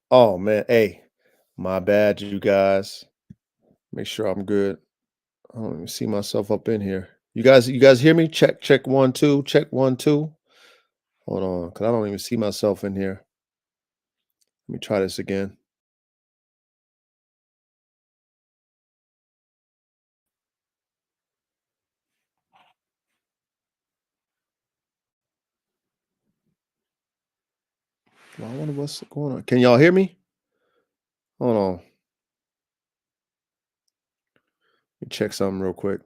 Oh man, hey, my bad, you guys. Make sure I'm good. I don't even see myself up in here. You guys hear me? Check, check, 1 2, check 1 2. Hold on, cause I don't even see myself in here. Let me try this again. Well, I wonder what's going on. Can y'all hear me? Hold on. Let me check something real quick.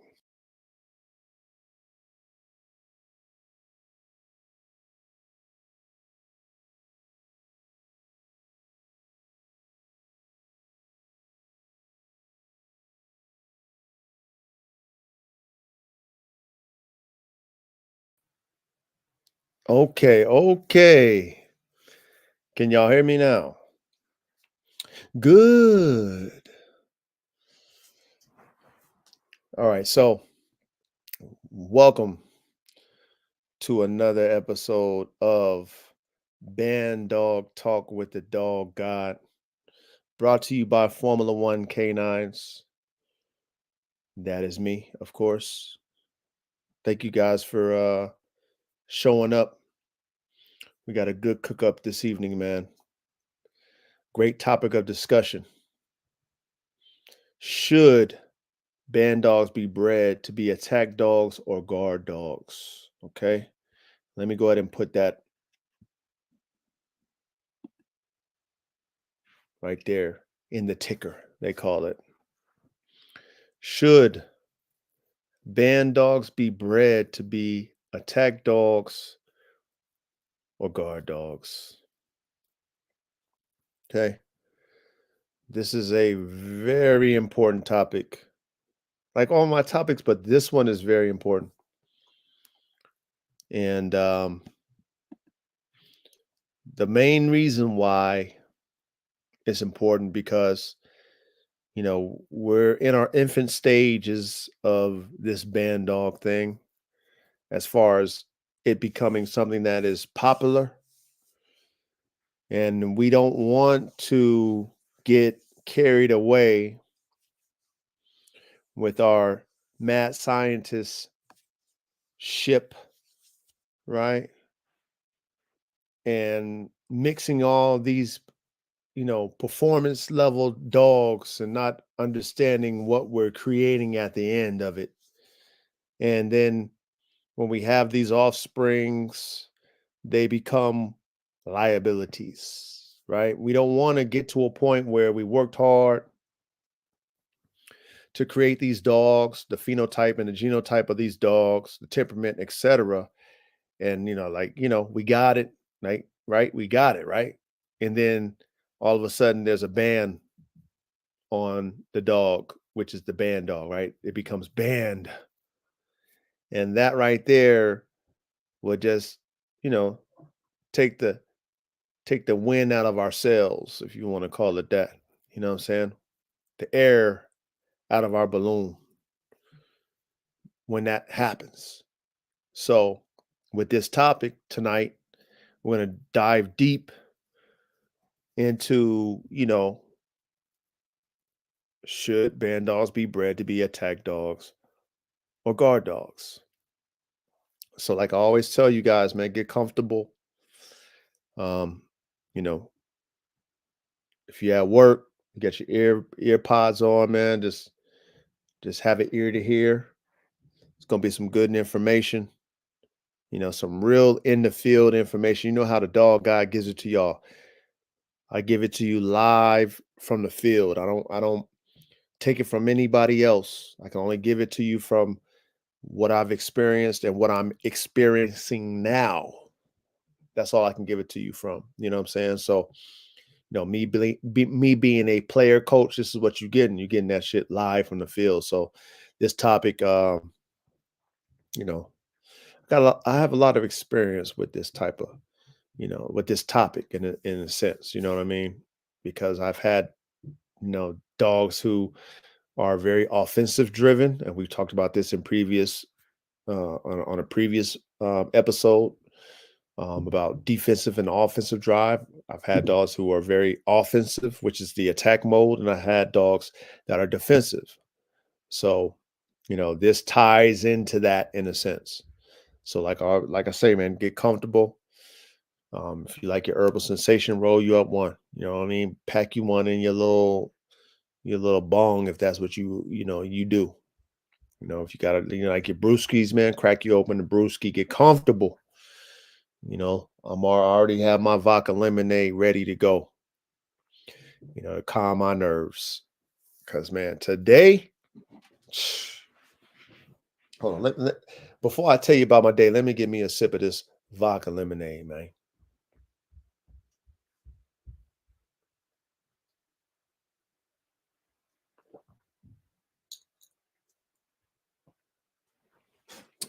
Okay, okay. Can y'all hear me now? Good. All right, so welcome to another episode of Bandog Talk with the Dog God, brought to you by Formula One Canines. That is me, of course. Thank you guys for showing up. We got a good cook up this evening, man. Great topic of discussion. Should band dogs be bred to be attack dogs or guard dogs? Okay. Let me go ahead and put that right there in the ticker, they call it. Should band dogs be bred to be attack dogs or guard dogs? Okay. This is a very important topic. Like all my topics, but this one is very important. And the main reason why it's important because we're in our infant stages of this band dog thing as far as it becoming something that is popular, and we don't want to get carried away with our mad scientist ship, right? And mixing all these, performance level dogs and not understanding what we're creating at the end of it. And then when we have these offsprings, they become liabilities, right? We don't want to get to a point where we worked hard to create these dogs, the phenotype and the genotype of these dogs, the temperament, etc. And we got it, right? We got it, right? And then all of a sudden there's a ban on the dog, which is the band dog, right? It becomes banned. And that right there would just, you know, take the wind out of our sails, if you want to call it that. You know what I'm saying? The air out of our balloon when that happens. So, with this topic tonight, we're going to dive deep into, should band dogs be bred to be attack dogs or guard dogs? So, like I always tell you guys, man, get comfortable. Um, you know, if you're at work, get your ear pods on, man. Just have an ear to hear. It's gonna be some good information. Some real in the field information. You know how the dog guy gives it to y'all. I give it to you live from the field. I don't take it from anybody else. I can only give it to you from what I've experienced and what I'm experiencing now. That's all I can give it to you from. You know what I'm saying? So, me being a player coach, this is what you're getting. You're getting that shit live from the field. So, this topic, you know, I have a lot of experience with this type of, with this topic in a sense. You know what I mean? Because I've had, dogs who are very offensive driven, and we've talked about this in previous on a previous episode. about defensive and offensive drive. I've had dogs who are very offensive, which is the attack mode, and I had dogs that are defensive. So, this ties into that in a sense. So, like I say, man, get comfortable. If you like your herbal sensation, roll you up one. You know what I mean? Pack you one in your little bong if that's what you do. If you got like your brewskis, man, crack you open the brewski, get comfortable. I already have my vodka lemonade ready to go. To calm my nerves. Cause man, today, hold on. Before I tell you about my day, let me give me a sip of this vodka lemonade, man.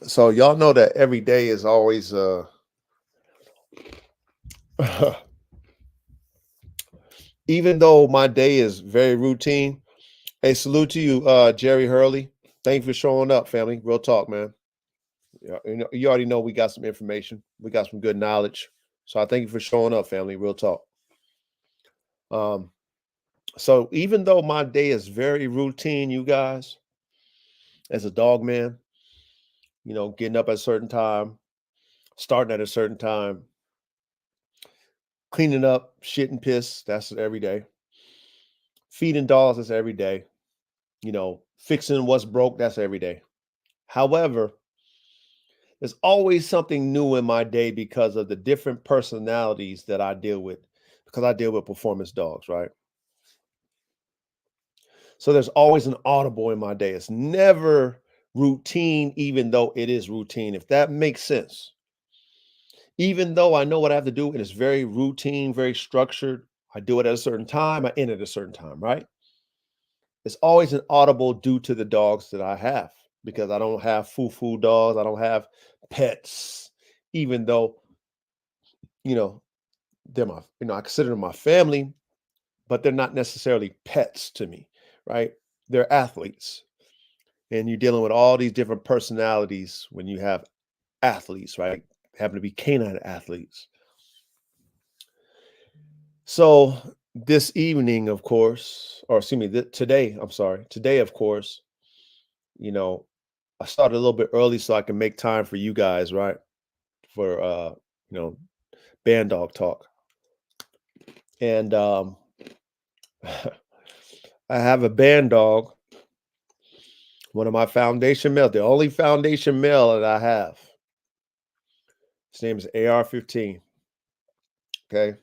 So y'all know that every day is always even though my day is very routine. Hey, salute to you, Jerry Hurley. Thank you for showing up, family. Real talk, man. Yeah, you already know we got some information. We got some good knowledge. So I thank you for showing up, family. Real talk. Um, so even though my day is very routine, you guys, as a dog man, getting up at a certain time, starting at a certain time, cleaning up, shit and piss, that's every day. Feeding dogs, that's every day. Fixing what's broke, that's every day. However, there's always something new in my day because of the different personalities that I deal with, because I deal with performance dogs, right? So there's always an audible in my day. It's never routine, even though it is routine, if that makes sense. Even though I know what I have to do, and it's very routine, very structured, I do it at a certain time, I end at a certain time, right? It's always an audible due to the dogs that I have because I don't have foo-foo dogs. I don't have pets, even though, you know, they're I consider them my family, but they're not necessarily pets to me, right? They're athletes. And you're dealing with all these different personalities when you have athletes, right? Happen to be canine athletes. So this evening, of course, or excuse me, today, I'm sorry, today, of course, you know, I started a little bit early so I can make time for you guys, right? For you know, Bandog talk. And I have a band dog, one of my foundation male, the only foundation male that I have. His name is AR-15. Okay.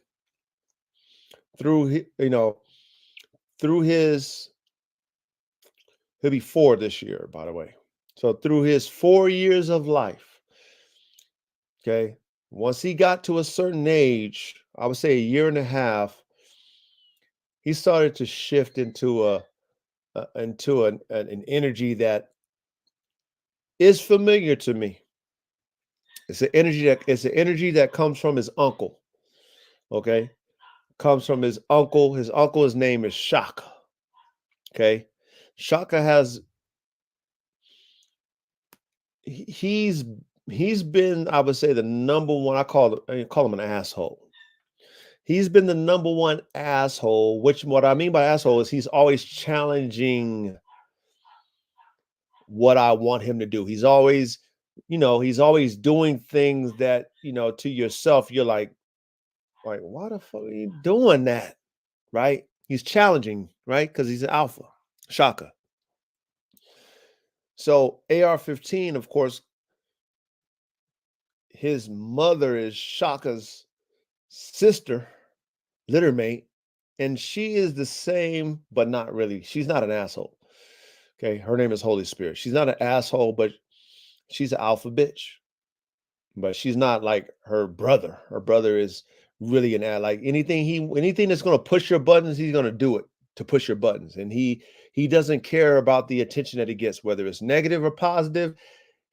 Through his he'll be 4 this year, by the way. So through his 4 years of life, okay, once he got to a certain age, I would say a year and a half, he started to shift into an energy that is familiar to me. It's an energy that comes from his uncle. Okay, comes from his uncle. His uncle's name is Shaka. Okay, Shaka has he's he's been, I would say, the number one. I call him an asshole. He's been the number one asshole. Which what I mean by asshole is he's always challenging what I want him to do. He's always doing things that to yourself you're like why the fuck are you doing that, right? He's challenging, right? Because he's an alpha, Shaka. So AR-15, of course, his mother is Shaka's sister, littermate, and she is the same, but not really. She's not an asshole. Okay, her name is Holy Spirit. She's not an asshole, but she's an alpha bitch. But she's not like her brother. Her brother is really like anything that's gonna push your buttons, he's gonna do it to push your buttons. And he doesn't care about the attention that he gets, whether it's negative or positive.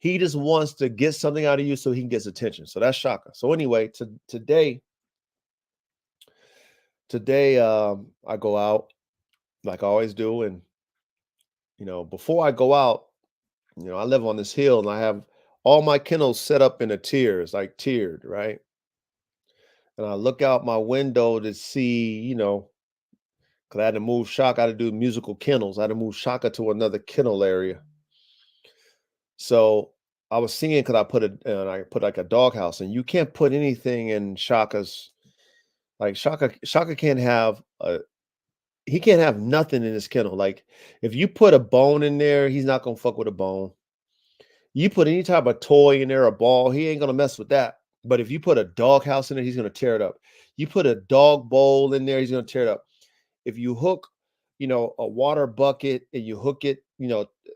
He just wants to get something out of you so he can get attention. So that's Shaka. So anyway, today I go out like I always do. And before I go out, I live on this hill and I have all my kennels set up in a tier. It's like tiered, right? and I look out my window to see, because I had to move Shaka. I had to do musical kennels. I had to move Shaka to another kennel area. So I was seeing because I put like a doghouse, and you can't put anything in Shaka's. Like Shaka can't have he can't have nothing in his kennel. Like if you put a bone in there, he's not gonna fuck with a bone. You put any type of toy in there, a ball, he ain't gonna mess with that. But if you put a dog house in there, he's gonna tear it up. You put a dog bowl in there, he's gonna tear it up. If you hook, a water bucket and you hook it,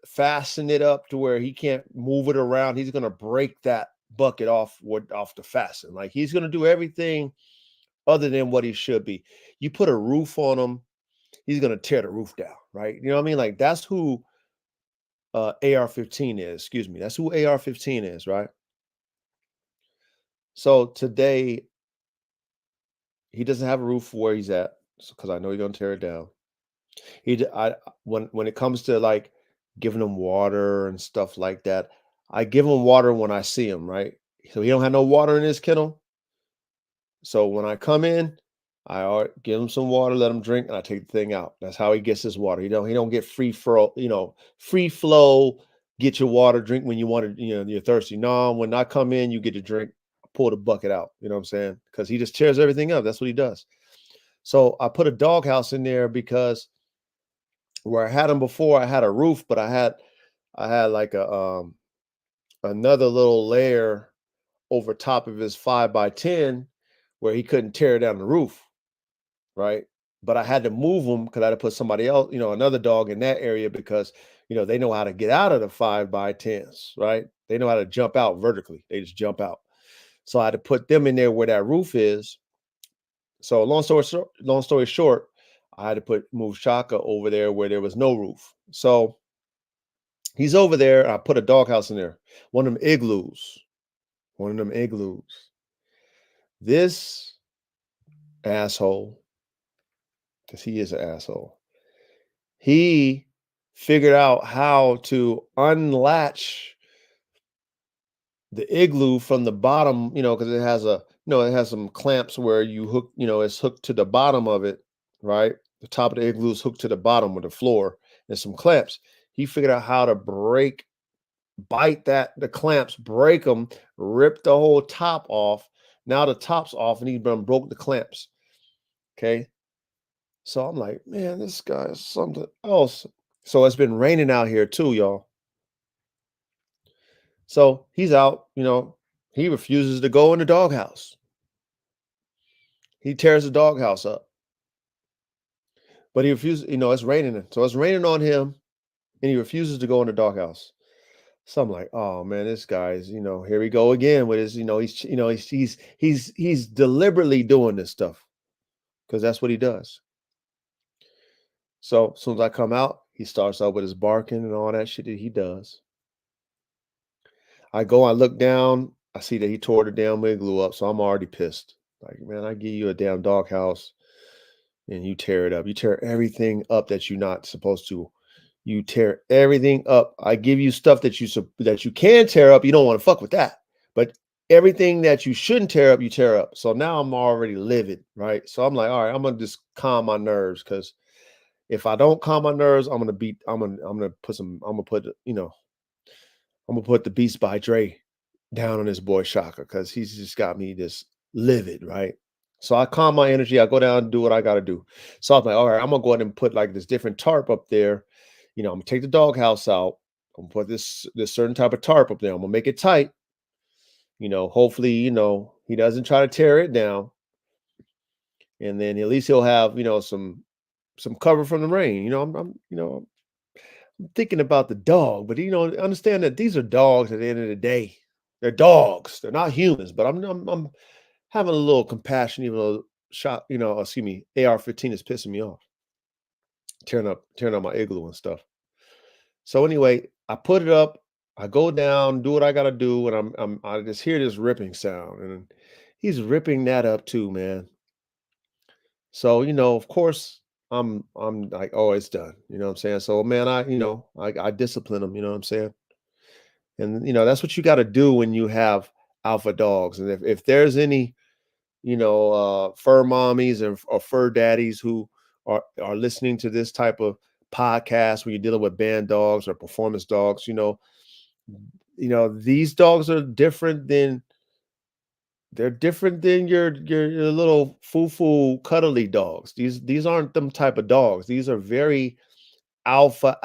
fasten it up to where he can't move it around, he's gonna break that bucket off the fasten. Like he's gonna do everything other than what he should be. You put a roof on him, he's gonna tear the roof down, right? You know what I mean? Like that's who AR-15 is. Excuse me. That's who AR-15 is, right? So today he doesn't have a roof where he's at because I know he's gonna tear it down. When it comes to like giving him water and stuff like that, I give him water when I see him, right? So he don't have no water in his kennel. So when I come in, give him some water, let him drink, and I take the thing out. That's how he gets his water. He don't get free flow. Get your water, drink when you want it. You're thirsty. No, when I come in, you get to drink. Pull the bucket out. You know what I'm saying? Because he just tears everything up. That's what he does. So I put a doghouse in there because where I had him before, I had a roof, but I had like another little layer over top of his 5x10 where he couldn't tear down the roof, right? But I had to move him because I had to put somebody else, another dog in that area because they know how to get out of the 5x10s, right? They know how to jump out vertically. They just jump out. So I had to put them in there where that roof is. So long story short, I had to move Shaka over there where there was no roof. So he's over there. I put a doghouse in there, one of them igloos, one of them igloos. This asshole, because he is an asshole, he figured out how to unlatch the igloo from the bottom, because it has some clamps where you hook, it's hooked to the bottom of it, right? The top of the igloo is hooked to the bottom of the floor. There's some clamps. He figured out how to bite the clamps, break them, rip the whole top off. Now the top's off and he broke the clamps. Okay. So I'm like, man, this guy is something else. So it's been raining out here too, y'all. So he's out, he refuses to go in the doghouse. He tears the doghouse up. But he refuses, it's raining. So it's raining on him and he refuses to go in the doghouse. So I'm like, oh man, this guy's, here we go again with his, he's deliberately doing this stuff because that's what he does. So as soon as I come out, he starts out with his barking and all that shit that he does. I look down, I see that he tore the damn igloo up, so I'm already pissed. Like, man, I give you a damn doghouse and you tear it up. You tear everything up that you're not supposed to. You tear everything up. I give you stuff that you can tear up. You don't want to fuck with that. But everything that you shouldn't tear up, you tear up. So now I'm already livid, right? So I'm like, all right, I'm gonna just calm my nerves because if I don't calm my nerves, I'm gonna put the Beast by Dre down on this boy Shaka because he's just got me this livid, right? So I calm my energy. I go down and do what I got to do. So I'm like, all right, I'm gonna go ahead and put like this different tarp up there. I'm gonna take the doghouse out. I'm gonna put this certain type of tarp up there. I'm gonna make it tight. Hopefully, he doesn't try to tear it down, and then at least he'll have some cover from the rain. I'm thinking about the dog, but understand that these are dogs at the end of the day. They're dogs. They're not humans. But I'm having a little compassion, even though excuse me, AR-15 is pissing me off, tearing up my igloo and stuff. So anyway, I put it up. I go down, do what I gotta do, and I just hear this ripping sound, and he's ripping that up too, man. So of course, I'm like, oh, it's done. You know what I'm saying? So man, I discipline him. You know what I'm saying? And that's what you got to do when you have alpha dogs. And if there's any fur mommies or fur daddies who are listening to this type of podcast where you're dealing with band dogs or performance dogs. These dogs are different than they're different than your little foo-foo cuddly dogs. These aren't them type of dogs. These are very alpha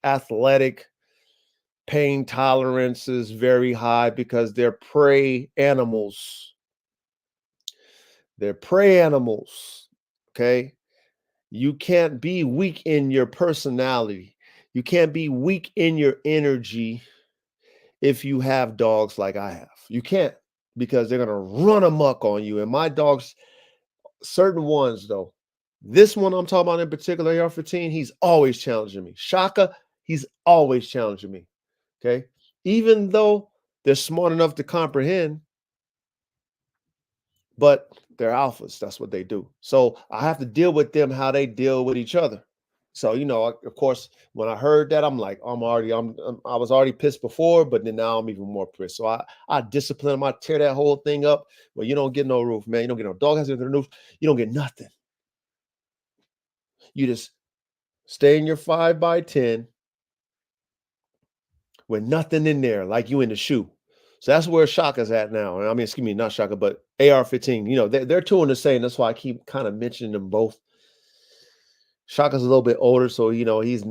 athletic. Pain tolerance is very high because they're prey animals. They're prey animals. Okay. You can't be weak in your personality. You can't be weak in your energy if you have dogs like I have. You can't, because they're going to run amok on you. And my dogs, certain ones though, this one I'm talking about in particular, AR-15, he's always challenging me. Shaka, he's always challenging me. Okay. Even though they're smart enough to comprehend, but they're alphas. That's what they do. So I have to deal with them how they deal with each other. So, of course, when I heard that, I'm like, I was already pissed before, but then now I'm even more pissed. So I discipline them. I tear that whole thing up. Well, you don't get no roof, man. You don't get no dog house, no roof. You don't get nothing. You just stay in your 5x10 with nothing in there, like you in the shoe. So that's where Shaka's at now. I mean, excuse me, not Shaka, but AR-15. They're two in the same. That's why I keep kind of mentioning them both. Shaka's a little bit older, so he's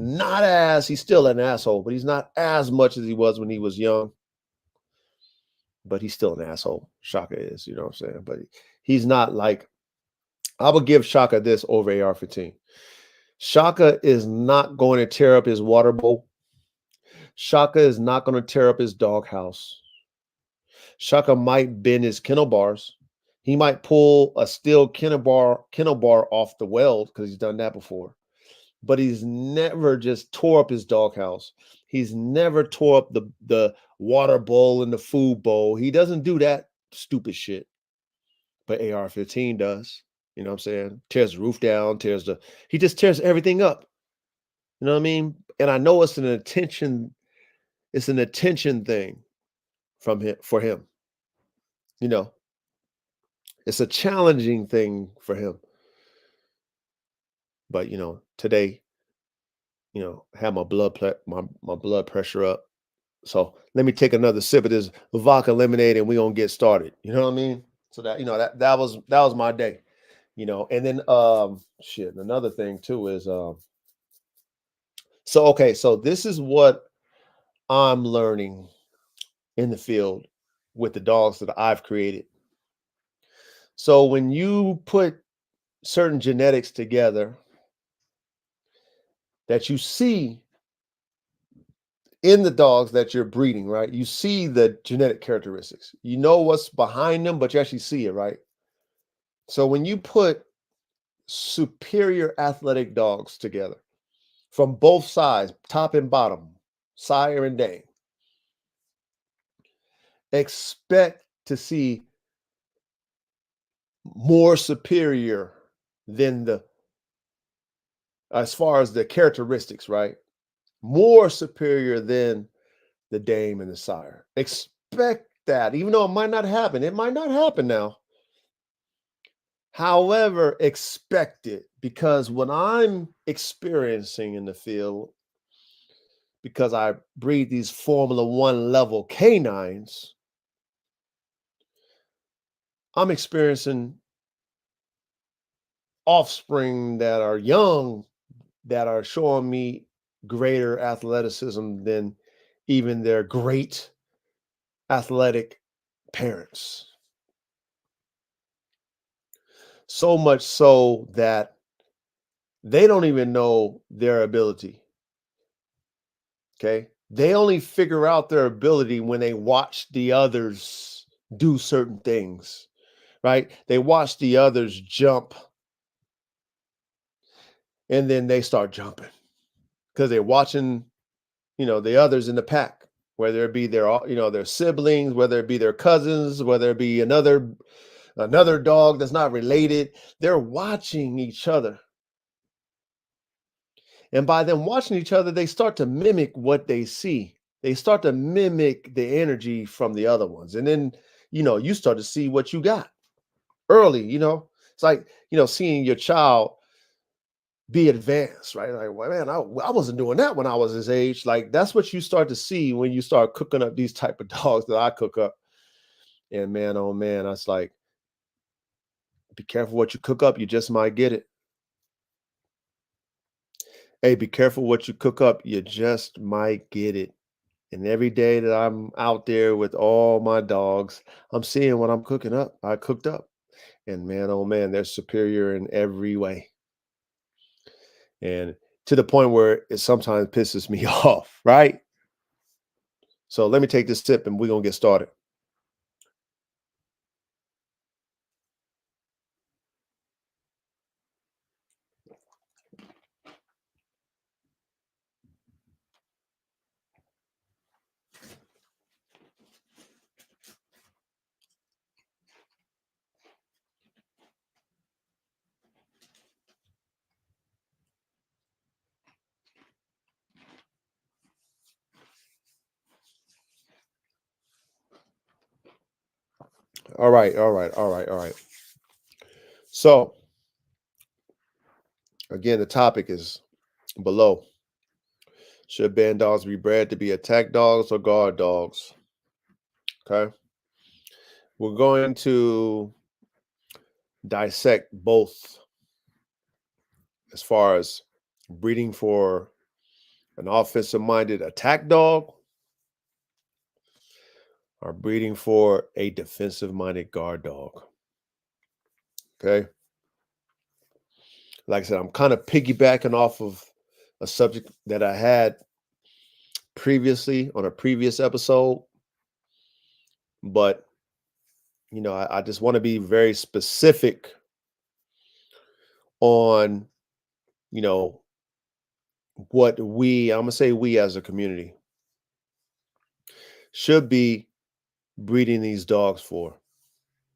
still an asshole, but he's not as much as he was when he was young. But he's still an asshole. Shaka is, you know what I'm saying? But he's not like, I would give Shaka this over AR-15. Shaka is not going to tear up his water bowl. Shaka is not going to tear up his doghouse. Shaka might bend his kennel bars. He might pull a steel kennel bar off the weld because he's done that before. But he's never just tore up his doghouse. He's never tore up the water bowl and the food bowl. He doesn't do that stupid shit. But AR-15 does. You know what I'm saying? Tears the roof down, he just tears everything up. You know what I mean? And I know it's an attention thing for him. It's a challenging thing for him. But today, have my blood pressure up. So let me take another sip of this vodka lemonade and we're gonna get started. You know what I mean? So that was my day. And then another thing too is so this is what I'm learning in the field with the dogs that I've created. So when you put certain genetics together that you see in the dogs that you're breeding, right? You see the genetic characteristics. You know what's behind them, but you actually see it, right? So when you put superior athletic dogs together from both sides, top and bottom, sire and dame, expect to see more superior than as far as the characteristics, right? More superior than the dame and the sire. Expect that, even though it might not happen. It might not happen now. However, expect it, because what I'm experiencing in the field, because I breed these Formula One level canines, I'm experiencing offspring that are young that are showing me greater athleticism than even their great athletic parents. So much so that they don't even know their ability. Okay. They only figure out their ability when they watch the others do certain things, right? They watch the others jump and then they start jumping because they're watching, the others in the pack, whether it be their siblings, whether it be their cousins, whether it be another dog that's not related. They're watching each other. And by them watching each other, they start to mimic what they see. They start to mimic the energy from the other ones. And then, you start to see what you got. early, It's like, seeing your child be advanced, right? Like, well, man, I wasn't doing that when I was his age. Like, that's what you start to see when you start cooking up these type of dogs that I cook up. And man, oh man, that's like, be careful what you cook up. You just might get it. Hey, be careful what you cook up. You just might get it. And every day that I'm out there with all my dogs, I'm seeing what I'm cooking up. I cooked up. And man, oh man, they're superior in every way. And to the point where it sometimes pisses me off, right? So let me take this sip and we're going to get started. All right, all right, all right, all right. So again, the topic is below. Should band dogs be bred to be attack dogs or guard dogs? Okay. We're going to dissect both as far as breeding for an offensive minded attack dog or breeding for a defensive minded guard dog. Okay. Like I said, I'm kind of piggybacking off of a subject that I had previously on a previous episode, but I just want to be very specific on, you know, what I'm gonna say we as a community should be breeding these dogs for.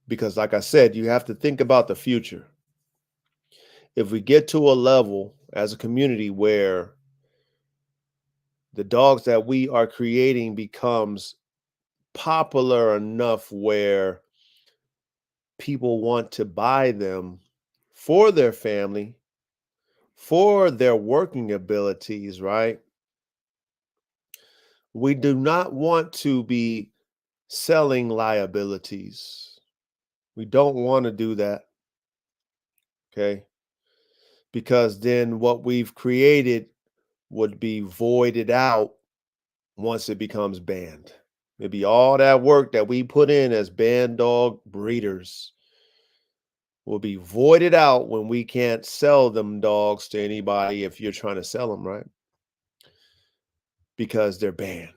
Because like I said, you have to think about the future. If we get to a level as a community where the dogs that we are creating becomes popular enough where people want to buy them for their family, for their working abilities, right? We do not want to be selling liabilities. We don't want to do that, okay? Because then what we've created would be voided out once it becomes banned. Maybe all that work that we put in as band dog breeders will be voided out when we can't sell them dogs to anybody if you're trying to sell them, right? Because they're banned.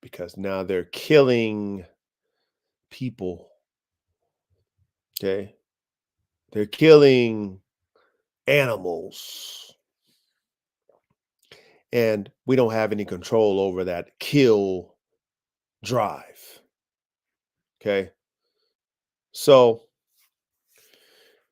Because now they're killing people. Okay. They're killing animals. And we don't have any control over that kill drive. Okay. So,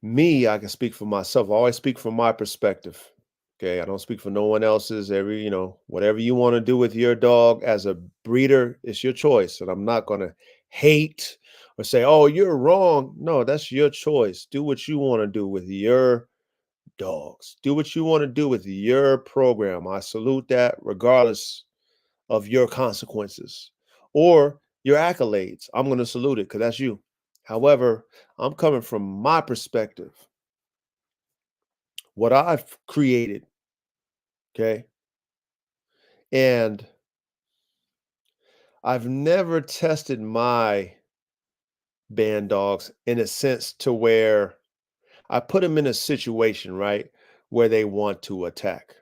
I can speak for myself. I always speak from my perspective. Okay. I don't speak for no one else's. Whatever you want to do with your dog as a breeder, it's your choice. And I'm not going to hate or say, oh, you're wrong. No, that's your choice. Do what you want to do with your dogs. Do what you want to do with your program. I salute that regardless of your consequences or your accolades. I'm going to salute it because that's you. However, I'm coming from my perspective, what I've created. Okay. And I've never tested my band dogs in a sense to where I put them in a situation, right, where they want to attack.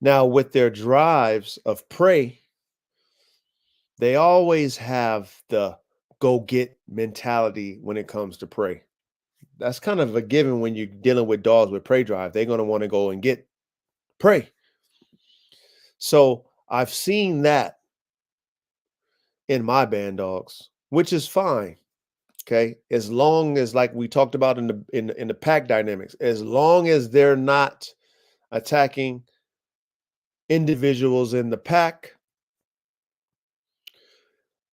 Now, with their drives of prey, they always have the go get mentality when it comes to prey. That's kind of a given when you're dealing with dogs with prey drive. They're going to want to go and get prey. So I've seen that in my band dogs, which is fine. Okay, as long as, like we talked about in the pack dynamics, as long as they're not attacking individuals in the pack,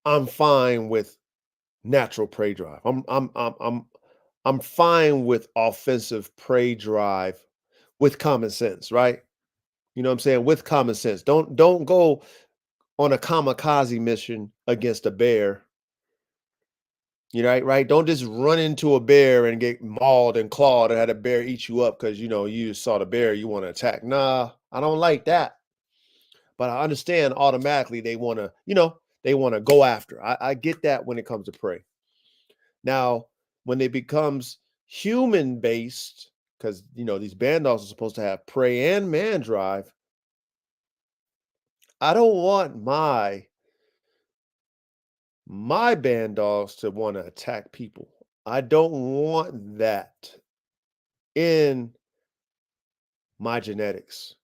I'm fine with natural prey drive. I'm fine with offensive prey drive with common sense, right? You know what I'm saying? With common sense. Don't go on a kamikaze mission against a bear. You know, right? Don't just run into a bear and get mauled and clawed and have a bear eat you up because you just saw the bear, you want to attack. Nah, I don't like that. But I understand automatically they want to go after. I get that when it comes to prey. Now, when it becomes human based, because these band dogs are supposed to have prey and man drive, I don't want my band dogs to want to attack people. I don't want that in my genetics.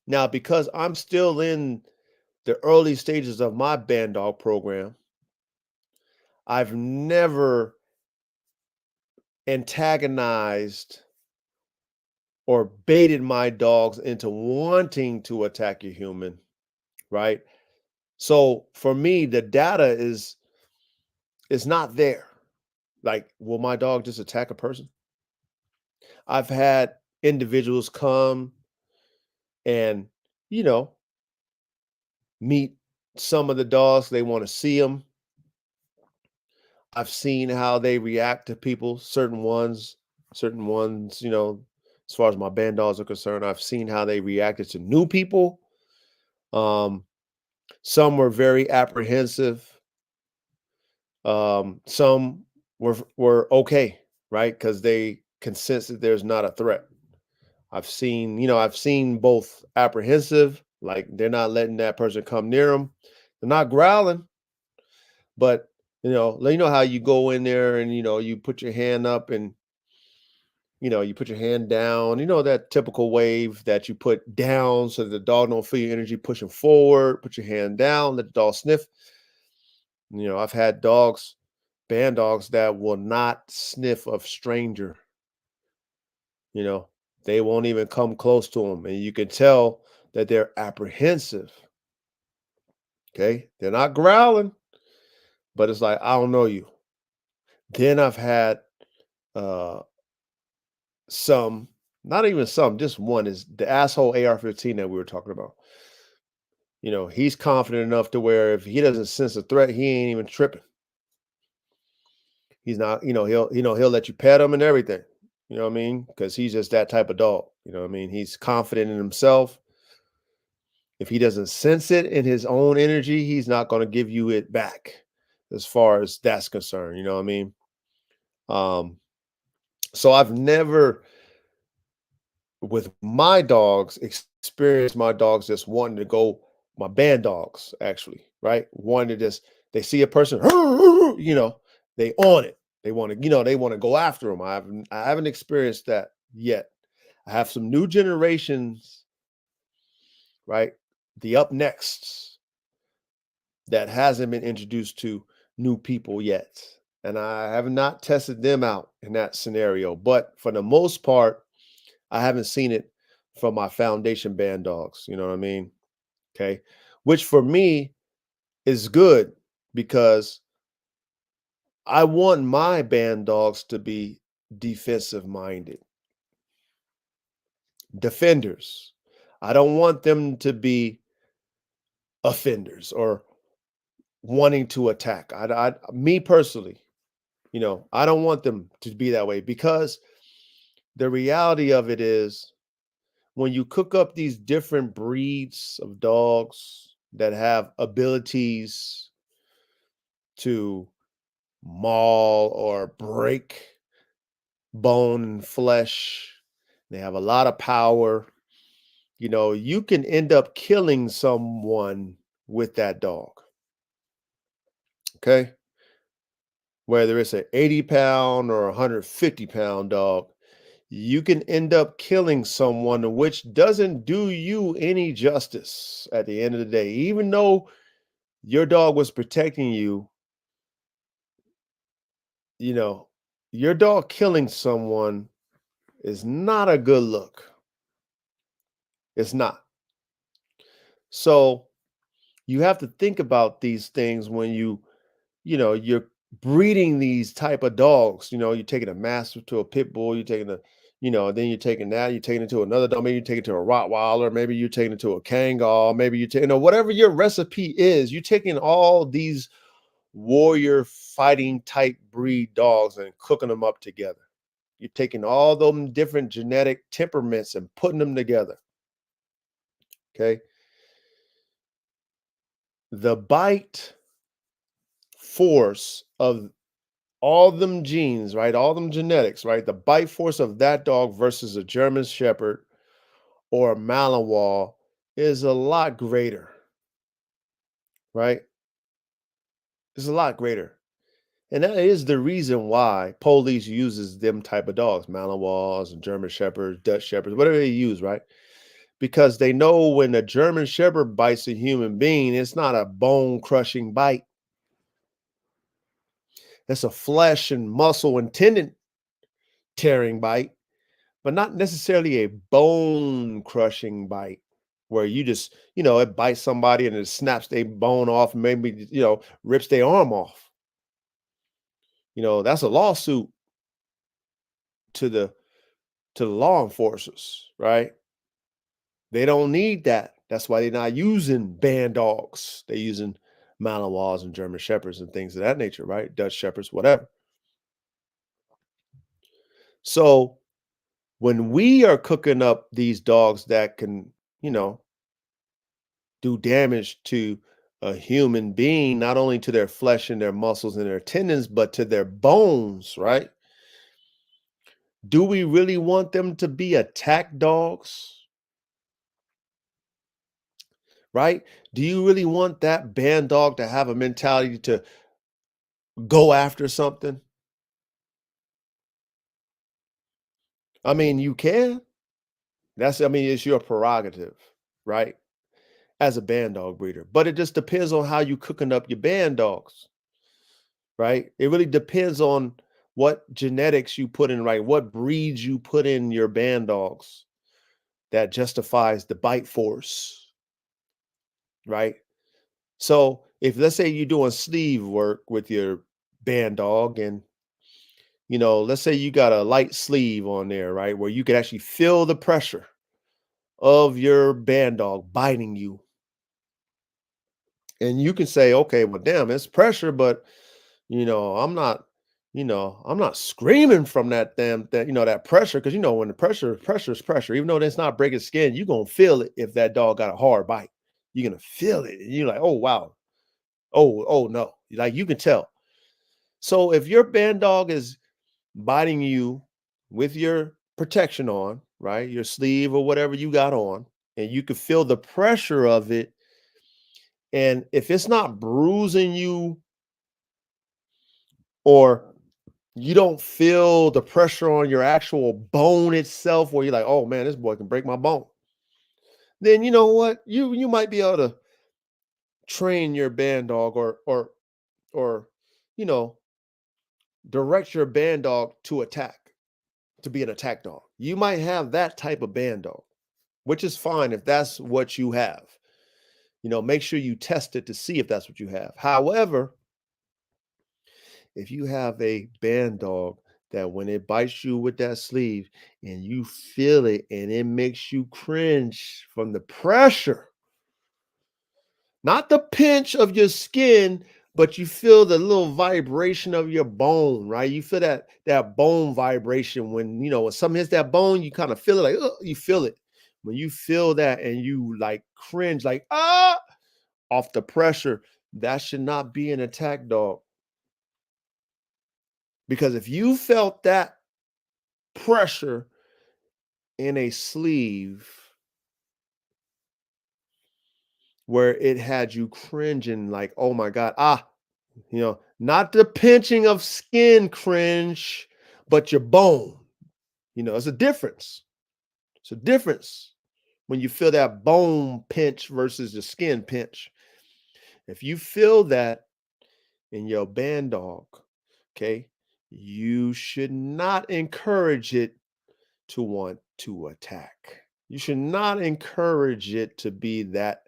Now, because I'm still in the early stages of my band dog program, I've never antagonized or baited my dogs into wanting to attack a human, right? So for me, the data is not there. Like, will my dog just attack a person? I've had individuals come and, you know, meet some of the dogs. They want to see them. I've seen how they react to people, certain ones, as far as my band dogs are concerned, I've seen how they reacted to new people. Um, some were very apprehensive. Some were okay, right? Because they can sense that there's not a threat. I've seen both apprehensive, like they're not letting that person come near them. They're not growling, but how you go in there and you put your hand up and you put your hand down, that typical wave that you put down so that the dog don't feel your energy pushing forward, put your hand down, let the dog sniff. I've had band dogs that will not sniff a stranger. You know, they won't even come close to them. And you can tell that they're apprehensive. Okay. They're not growling, but it's like, I don't know you. Then I've had uh some, not even some, just one is the asshole AR-15 that we were talking about. He's confident enough to where if he doesn't sense a threat, he ain't even tripping. He's not, he'll let you pet him and everything. You know what I mean? Because he's just that type of dog. You know what I mean? He's confident in himself. If he doesn't sense it in his own energy, he's not going to give you it back as far as that's concerned. You know what I mean? Um, so I've never, with my dogs, experienced my dogs just wanting to go, my band dogs actually, right? Wanting to just, they see a person, they on it. They want to go after them. I haven't experienced that yet. I have some new generations, right? The up nexts that hasn't been introduced to new people yet. And I have not tested them out in that scenario. But for the most part, I haven't seen it from my foundation band dogs. You know what I mean? Okay. Which for me is good because I want my band dogs to be defensive minded, defenders. I don't want them to be offenders or wanting to attack. Me personally, I don't want them to be that way because the reality of it is when you cook up these different breeds of dogs that have abilities to maul or break bone and flesh, they have a lot of power. You can end up killing someone with that dog. Okay. Whether it's an 80-pound or 150-pound dog, you can end up killing someone, which doesn't do you any justice at the end of the day. Even though your dog was protecting you, you know, your dog killing someone is not a good look. It's not. So you have to think about these things when you're breeding these type of dogs. You're taking a mastiff to a pit bull, you're taking then you're taking that, you're taking it to another dog, maybe you take it to a Rottweiler, maybe you're taking it to a Kangal, maybe you take, whatever your recipe is, you're taking all these warrior fighting type breed dogs and cooking them up together. You're taking all them different genetic temperaments and putting them together. Okay. The bite force of all them genes, right? All them genetics, right? The bite force of that dog versus a German Shepherd or a Malinois is a lot greater, right? It's a lot greater. And that is the reason why police uses them type of dogs, Malinois and German Shepherds, Dutch Shepherds, whatever they use, right? Because they know when a German Shepherd bites a human being, it's not a bone crushing bite. It's a flesh and muscle and tendon tearing bite, but not necessarily a bone crushing bite where you just, it bites somebody and it snaps their bone off, maybe, rips their arm off. That's a lawsuit to the law enforcers, right? They don't need that. That's why they're not using Bandogs. They're using Malinois and German Shepherds and things of that nature, right? Dutch Shepherds, whatever. So when we are cooking up these dogs that can, do damage to a human being, not only to their flesh and their muscles and their tendons, but to their bones, right? Do we really want them to be attack dogs? Right? Do you really want that band dog to have a mentality to go after something? I mean, you can. It's your prerogative, right? As a band dog breeder. But it just depends on how you cooking up your band dogs, right? It really depends on what genetics you put in, right? What breeds you put in your band dogs that justifies the bite force, right? So if let's say you're doing sleeve work with your band dog and let's say you got a light sleeve on there, right? Where you can actually feel the pressure of your band dog biting you. And you can say, okay, well, damn, it's pressure, but I'm not, I'm not screaming from that damn that, that pressure. Cause when the pressure is pressure, even though it's not breaking skin, you're gonna feel it if that dog got a hard bite. You're gonna feel it. And you're like, oh wow. Oh no. Like you can tell. So if your band dog is biting you with your protection on, right? Your sleeve or whatever you got on, and you can feel the pressure of it. And if it's not bruising you or you don't feel the pressure on your actual bone itself, where you're like, oh man, this boy can break my bone, then you know what? You might be able to train your band dog or you know, direct your band dog to attack, to be an attack dog. You might have that type of band dog, which is fine if that's what you have. Make sure you test it to see if that's what you have. However, if you have a band dog that when it bites you with that sleeve and you feel it and it makes you cringe from the pressure, not the pinch of your skin, but you feel the little vibration of your bone, right? You feel that bone vibration when when something hits that bone, you kind of feel it like you feel it. When you feel that and you like cringe, like off the pressure, that should not be an attack dog. Because if you felt that pressure in a sleeve where it had you cringing like, oh my God, not the pinching of skin cringe, but your bone. It's a difference. It's a difference when you feel that bone pinch versus the skin pinch. If you feel that in your band dog, okay, you should not encourage it to want to attack. You should not encourage it to be that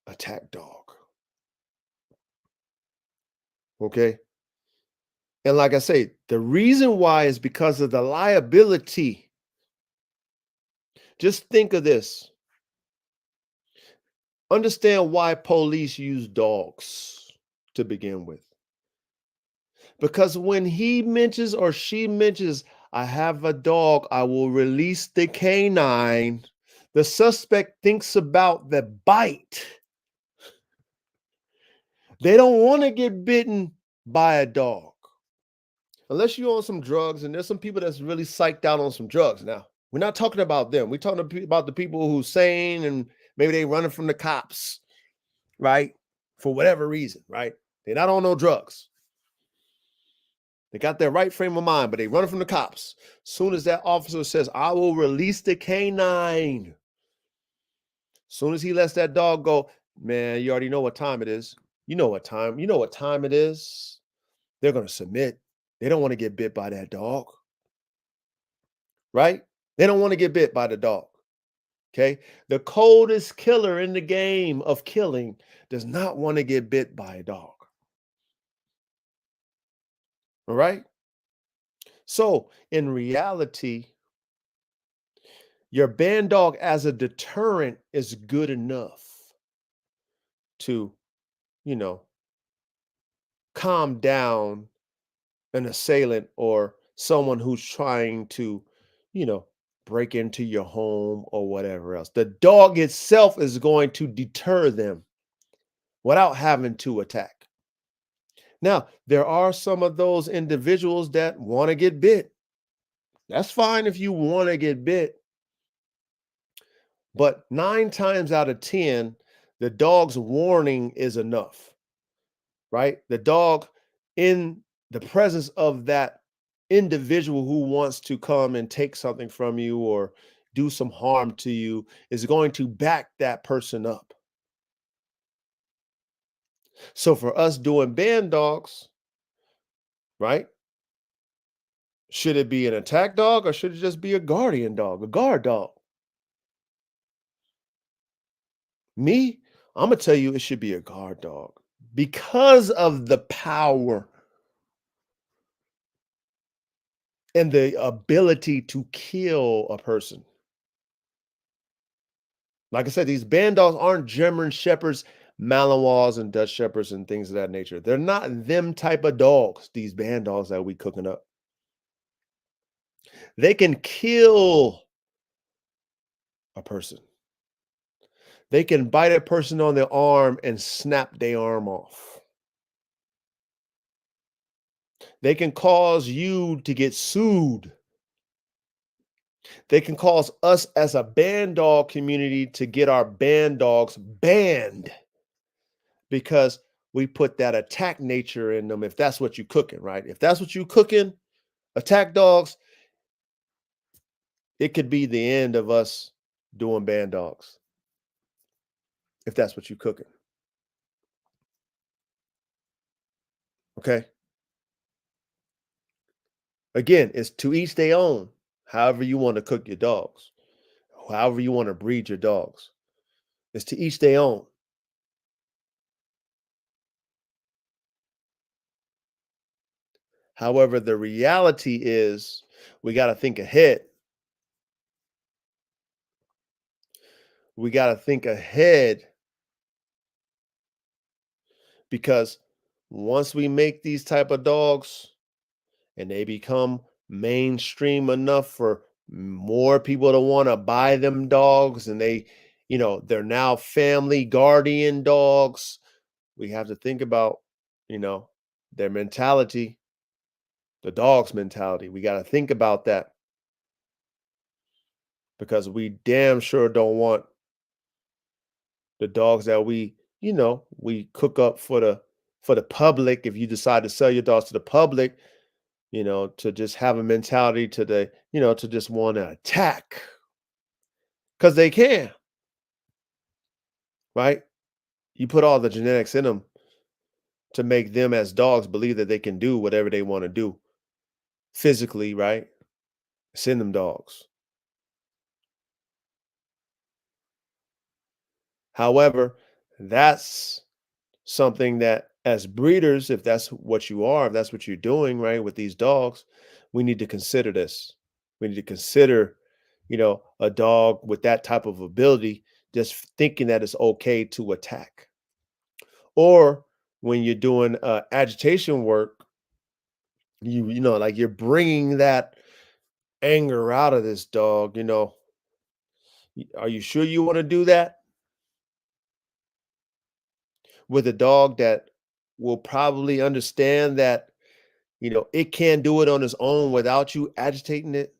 attack dog. Okay. And like I say, the reason why is because of the liability. Just think of this. Understand why police use dogs to begin with. Because when he mentions or she mentions, I have a dog, I will release the canine, the suspect thinks about the bite. They don't want to get bitten by a dog. Unless you're on some drugs, and there's some people that's really psyched out on some drugs now. We're not talking about them. We're talking about the people who's sane and maybe they running from the cops, right? For whatever reason, right? They're not on no drugs. They got their right frame of mind, but they running from the cops. Soon as that officer says, I will release the canine. Soon as he lets that dog go, man, you already know what time it is. You know what time it is. They're going to submit. They don't want to get bit by that dog, right? They don't want to get bit by the dog. Okay. The coldest killer in the game of killing does not want to get bit by a dog. All right. So in reality, your Bandog as a deterrent is good enough to, you know, calm down an assailant or someone who's trying to, you know, break into your home or whatever else. The dog itself is going to deter them without having to attack. Now, there are some of those individuals that want to get bit. That's fine if you want to get bit. But 9 times out of 10, the dog's warning is enough, right? The dog, in the presence of that individual who wants to come and take something from you or do some harm to you, is going to back that person up. So for us doing band dogs, right? Should it be an attack dog or should it just be a guardian dog, a guard dog? Me, I'm gonna tell you it should be a guard dog because of the power and the ability to kill a person. Like I said, these band dogs aren't German shepherds, Malinois, and Dutch shepherds and things of that nature. They're not them type of dogs. These band dogs that we cooking up, they can kill a person. They can bite a person on the arm and snap their arm off. They can cause you to get sued. They can cause us as a band dog community to get our band dogs banned because we put that attack nature in them. If that's what you cooking, right? If that's what you cooking, attack dogs, it could be the end of us doing band dogs. If that's what you cooking. Okay. Again, it's to each their own. However you want to cook your dogs, however you want to breed your dogs. It's to each their own. However, the reality is we got to think ahead. We got to think ahead because once we make these type of dogs and they become mainstream enough for more people to want to buy them dogs and they're now family guardian dogs, we have to think about, you know, their mentality, the dog's mentality. We got to think about that because we damn sure don't want the dogs that we cook up for the public. If you decide to sell your dogs to the public, to just have a mentality to just want to attack because they can, right? You put all the genetics in them to make them as dogs believe that they can do whatever they want to do physically, right? Send them dogs. However, that's something that as breeders, if that's what you are, if that's what you're doing, right, with these dogs, we need to consider this. We need to consider, a dog with that type of ability, just thinking that it's okay to attack. Or when you're doing agitation work, like you're bringing that anger out of this dog. Are you sure you want to do that with a dog that will probably understand that, it can do it on its own without you agitating it?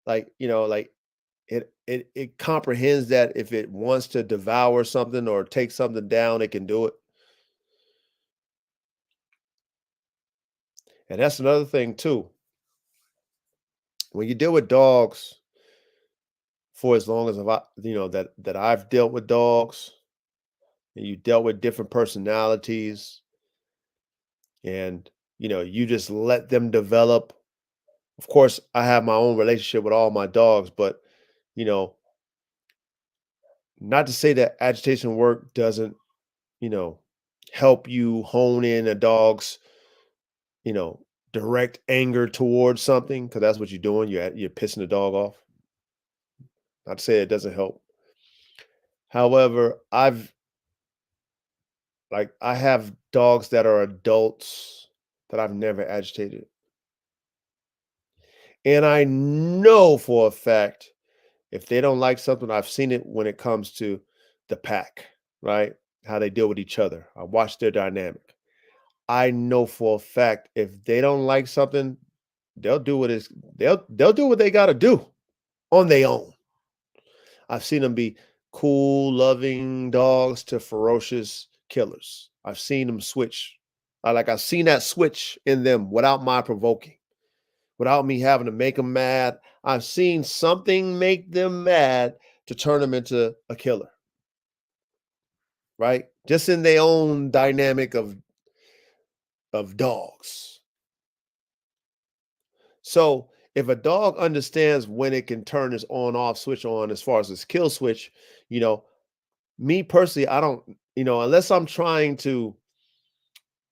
Like it comprehends that if it wants to devour something or take something down, it can do it. And that's another thing too. When you deal with dogs for as long as that I've dealt with dogs, and you dealt with different personalities, and you just let them develop. Of course, I have my own relationship with all my dogs, but you know, not to say that agitation work doesn't, you know, help you hone in a dog's, you know, direct anger towards something, because that's what you're doing. You're pissing the dog off. Not to say it doesn't help. However, I have dogs that are adults that I've never agitated. And I know for a fact if they don't like something, I've seen it when it comes to the pack, right? How they deal with each other. I watch their dynamic. I know for a fact if they don't like something, they'll do what is they'll do what they got to do on their own. I've seen them be cool, loving dogs to ferocious killers. I've seen them switch. I've seen that switch in them without my provoking, without me having to make them mad. I've seen something make them mad to turn them into a killer, right? Just in their own dynamic of dogs. So if a dog understands when it can turn its on off switch on as far as its kill switch, you know, me personally, I don't, unless I'm trying to,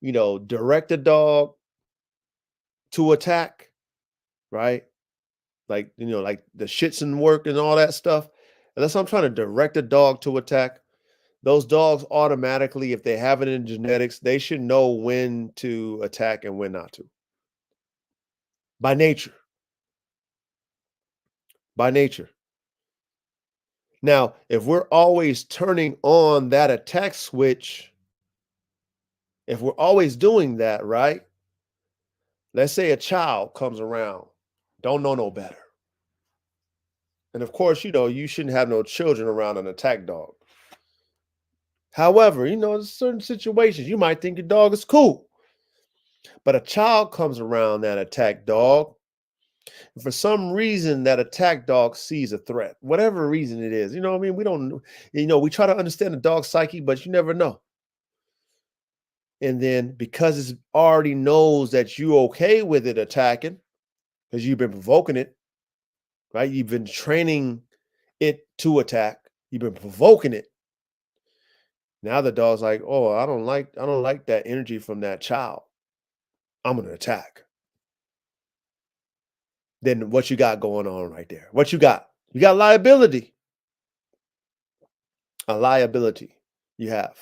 direct a dog to attack, right? Like, like the shits and work and all that stuff. Unless I'm trying to direct a dog to attack, those dogs automatically, if they have it in genetics, they should know when to attack and when not to. By nature. By nature. Now, if we're always turning on that attack switch, if we're always doing that, right? Let's say a child comes around, don't know no better. And of course, you shouldn't have no children around an attack dog. However, in certain situations, you might think your dog is cool, but a child comes around that attack dog. And for some reason, that attack dog sees a threat, whatever reason it is. You know what I mean? We don't, we try to understand the dog's psyche, but you never know. And then because it already knows that you're okay with it attacking, because you've been provoking it, right? You've been training it to attack. You've been provoking it. Now the dog's like, oh, I don't like that energy from that child. I'm gonna attack. Then what you got going on right there? What you got? You got liability. A liability you have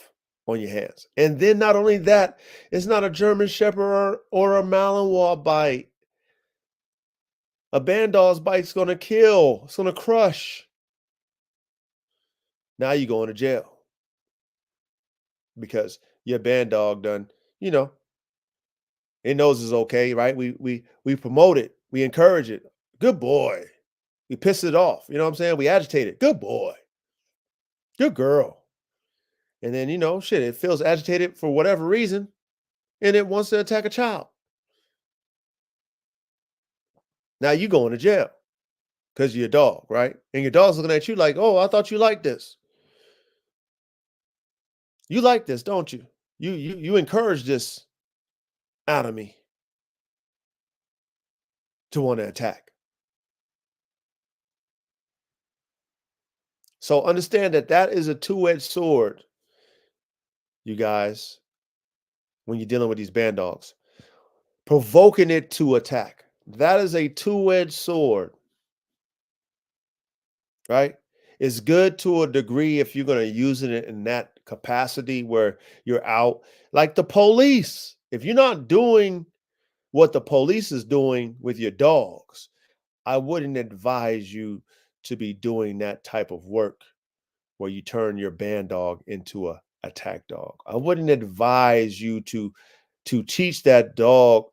on your hands. And then not only that, it's not a German Shepherd or a Malinois bite. A Bandog's bite's gonna kill. It's gonna crush. Now you going to jail because your Bandog done, you know, it knows it's okay, right? We promote it, we encourage it. Good boy. We piss it off. You know what I'm saying? We agitate it. Good boy. Good girl. And then, shit, it feels agitated for whatever reason and it wants to attack a child. Now you going to jail because you're a dog, right? And your dog's looking at you like, oh, I thought you liked this. You like this, don't you? You encourage this out of me to want to attack. So understand that is a two-edged sword, you guys. when you're dealing with these band dogs. Provoking it to attack. That is a two-edged sword, right? It's good to a degree if you're going to use it in that capacity where you're out, like the police. If you're not doing what the police is doing with your dogs, I wouldn't advise you to be doing that type of work where you turn your band dog into a attack dog. I wouldn't advise you to teach that dog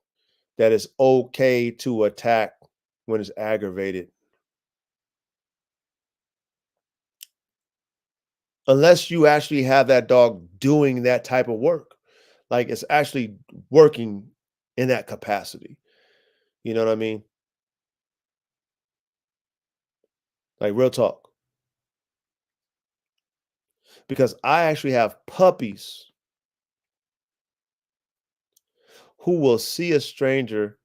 that it's okay to attack when it's aggravated. Unless you actually have that dog doing that type of work. Like it's actually working in that capacity. You know what I mean? Like real talk. Because I actually have puppies who will see a stranger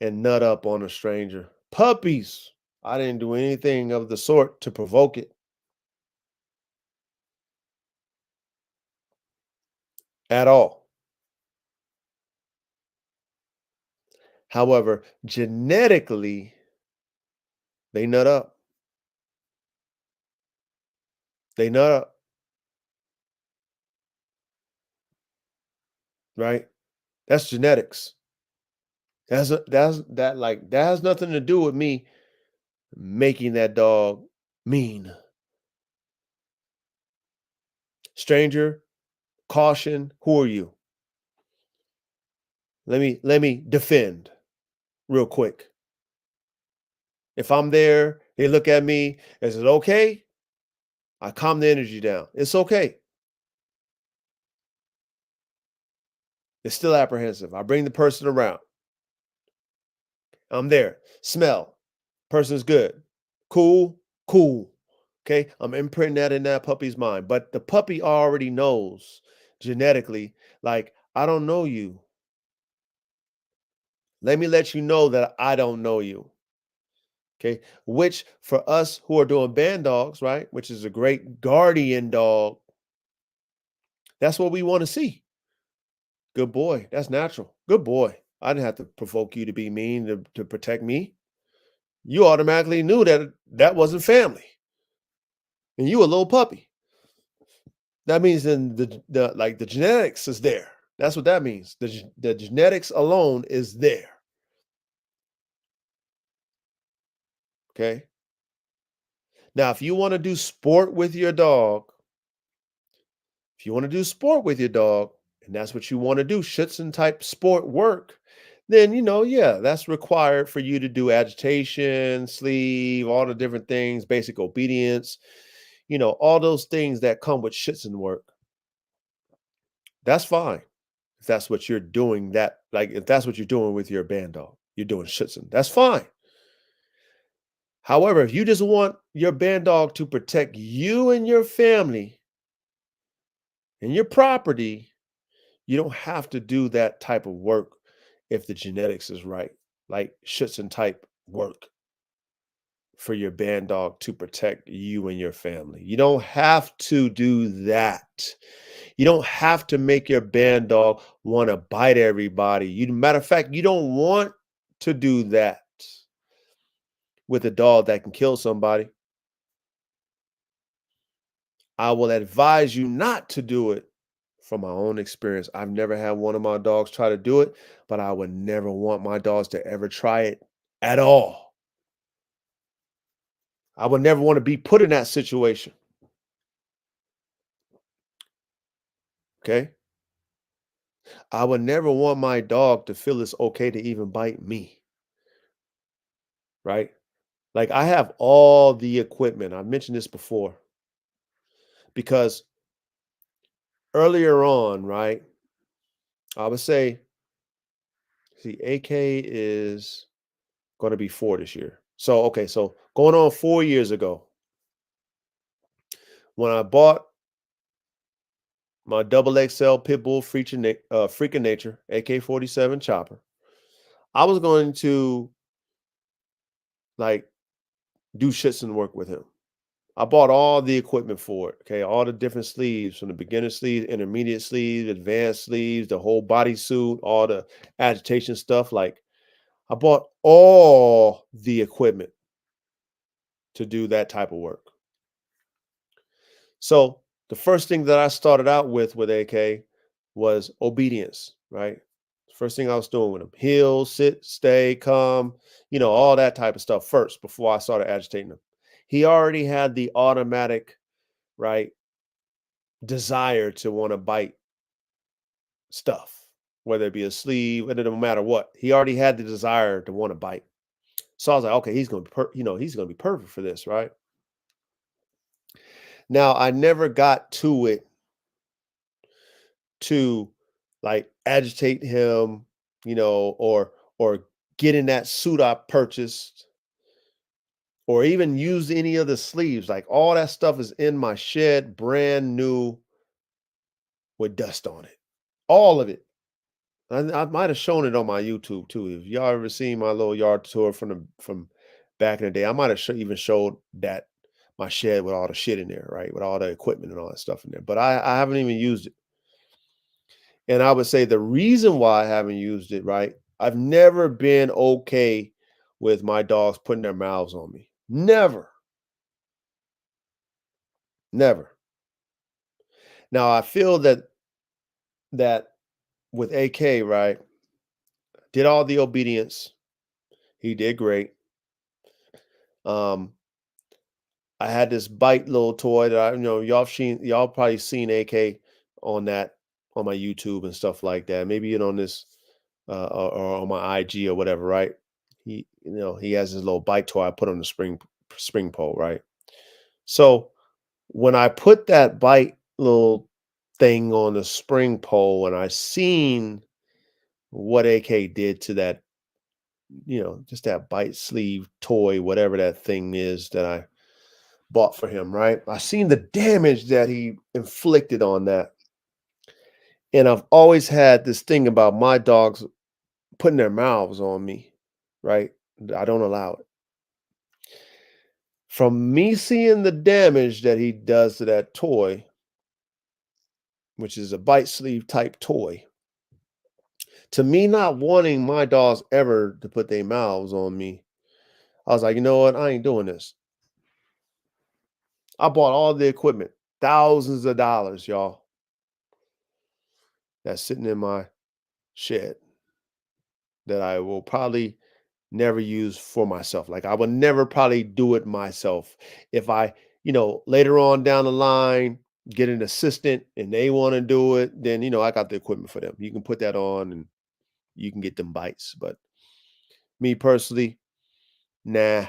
and nut up on a stranger. Puppies. I didn't do anything of the sort to provoke it at all. However, genetically, they nut up. They nut up, right? That's genetics. That has nothing to do with me making that dog mean. Stranger, caution, who are you? Let me defend real quick. If I'm there, they look at me, is it okay? I calm the energy down. It's okay. It's still apprehensive. I bring the person around. I'm there. Smell. Person's good. Cool, cool. Okay. I'm imprinting that in that puppy's mind. But the puppy already knows genetically, like, I don't know you. Let me let you know that I don't know you. Okay. Which for us who are doing band dogs, right? Which is a great guardian dog. That's what we want to see. Good boy. That's natural. Good boy. I didn't have to provoke you to be mean to protect me. You automatically knew that that wasn't family. And you a little puppy. That means then the genetics is there. That's what that means. The genetics alone is there. Okay. Now, if you want to do sport with your dog, if you want to do sport with your dog, and that's what you want to do, Schutzhund type sport work, then yeah, that's required for you to do agitation, sleeve, all the different things, basic obedience, all those things that come with Schutzhund work. That's fine. If that's what you're doing, if that's what you're doing with your band dog, you're doing Schutzhund. That's fine. However, if you just want your band dog to protect you and your family and your property, you don't have to do that type of work if the genetics is right, like Schutzhund type work for your band dog to protect you and your family. You don't have to do that. You don't have to make your band dog want to bite everybody. Matter of fact, you don't want to do that with a dog that can kill somebody. I will advise you not to do it from my own experience. I've never had one of my dogs try to do it, but I would never want my dogs to ever try it at all. I would never want to be put in that situation. Okay. I would never want my dog to feel it's okay to even bite me. Right. Like I have all the equipment. I've mentioned this before because earlier on, right, I would say, see, AK is going to be 4 this year. So, okay, so going on 4 years ago, when I bought my double XL pit bull freaking nature AK-47 chopper, I was going to like do Schutzhund work with him. I bought all the equipment for it. Okay, all the different sleeves, from the beginner sleeves, intermediate sleeves, advanced sleeves, the whole bodysuit, all the agitation stuff. Like, I bought all the equipment to do that type of work. So the first thing that I started out with AK was obedience, right? First thing I was doing with him: heel, sit, stay, come, all that type of stuff first before I started agitating him. He already had the automatic, right, desire to want to bite stuff, whether it be a sleeve, whether no matter what. He already had the desire to want to bite. So I was like, okay, he's gonna be he's gonna be perfect for this, right? Now I never got to it to like agitate him, or get in that suit I purchased, or even use any of the sleeves. Like, all that stuff is in my shed, brand new, with dust on it. All of it. I might have shown it on my YouTube too. If y'all ever seen my little yard tour from back in the day, I might have even showed that, my shed with all the shit in there, right? With all the equipment and all that stuff in there. But I haven't even used it. And I would say the reason why I haven't used it, right? I've never been okay with my dogs putting their mouths on me. Never. Never. Now I feel that with AK, right? Did all the obedience. He did great. Um, I had this bite little toy that y'all probably seen AK on that, on my YouTube and stuff like that. Maybe on this, or on my IG or whatever, right? He has his little bite toy I put on the spring pole, right? So when I put that bite little thing on the spring pole and I seen what AK did to that, just that bite sleeve toy, whatever that thing is that I bought for him, right? I seen the damage that he inflicted on that. And I've always had this thing about my dogs putting their mouths on me, right? I don't allow it. From me seeing the damage that he does to that toy, which is a bite sleeve type toy, to me not wanting my dogs ever to put their mouths on me, I was like, you know what? I ain't doing this. I bought all the equipment, thousands of dollars, y'all, that's sitting in my shed, that I will probably never use for myself. Like, I would never probably do it myself. If I, later on down the line, get an assistant and they want to do it, then, I got the equipment for them. You can put that on and you can get them bites. But me personally, nah,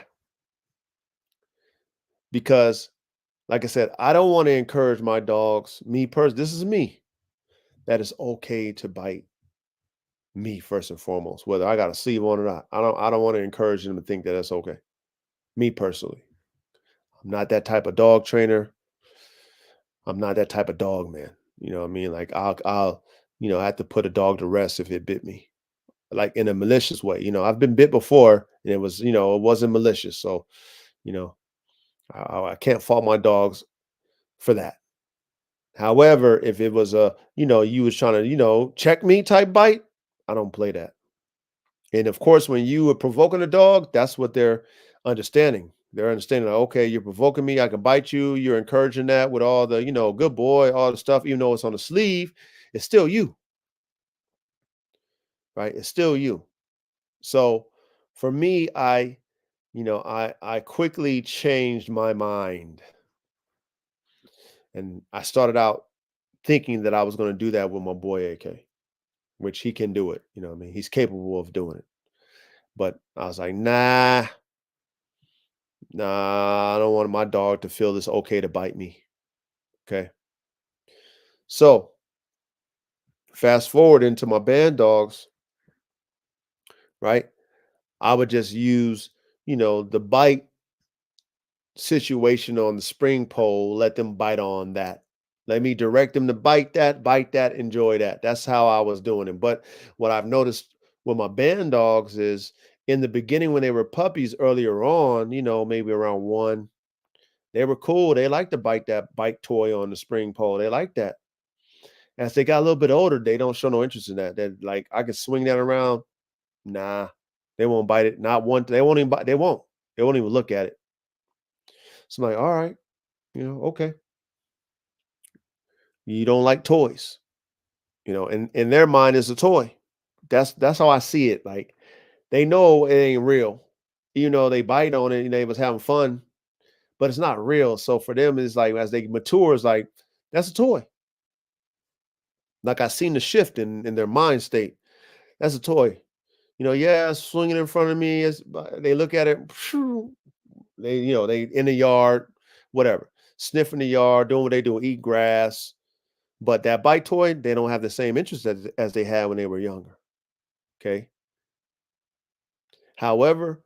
because like I said, I don't want to encourage my dogs, me personally, this is me, that it's okay to bite me first and foremost, whether I got a sleeve on or not. I don't want to encourage them to think that that's okay. Me personally. I'm not that type of dog trainer. I'm not that type of dog man. You know what I mean? Like, I'll have to put a dog to rest if it bit me, like in a malicious way. I've been bit before and it wasn't malicious. So, you know, I can't fault my dogs for that. However, if it was you was trying to, check me type bite, I don't play that. And of course, when you are provoking a dog, that's what they're understanding. They're understanding, like, okay, you're provoking me, I can bite you. You're encouraging that with all the, good boy, all the stuff, even though it's on the sleeve, it's still you, right? It's still you. So for me, I quickly changed my mind. And I started out thinking that I was going to do that with my boy AK, which he can do it. What I mean? He's capable of doing it. But I was like, nah, I don't want my dog to feel it's okay to bite me. Okay. So fast forward into my band dogs, right? I would just use, the bite situation on the spring pole, let them bite on that. Let me direct them to bite that, enjoy that. That's how I was doing it. But what I've noticed with my band dogs is, in the beginning when they were puppies earlier on, maybe around one, They were cool. They liked to bite that bike toy on the spring pole. They like that. As they got a little bit older, they don't show no interest in that. They're like, I can swing that around. Nah, they won't bite it. Not one. They won't even bite. They won't. They won't even look at it. So I'm like, all right, okay. You don't like toys, and in their mind is a toy. That's how I see it. Like they know it ain't real. They bite on it and they was having fun, but it's not real. So for them, it's like as they mature, it's like that's a toy. Like I seen the shift in their mind state. That's a toy. Yeah, it's swinging in front of me. They look at it. They in the yard, whatever, sniffing the yard, doing what they do, eat grass. But that bite toy, they don't have the same interest as they had when they were younger. Okay. However,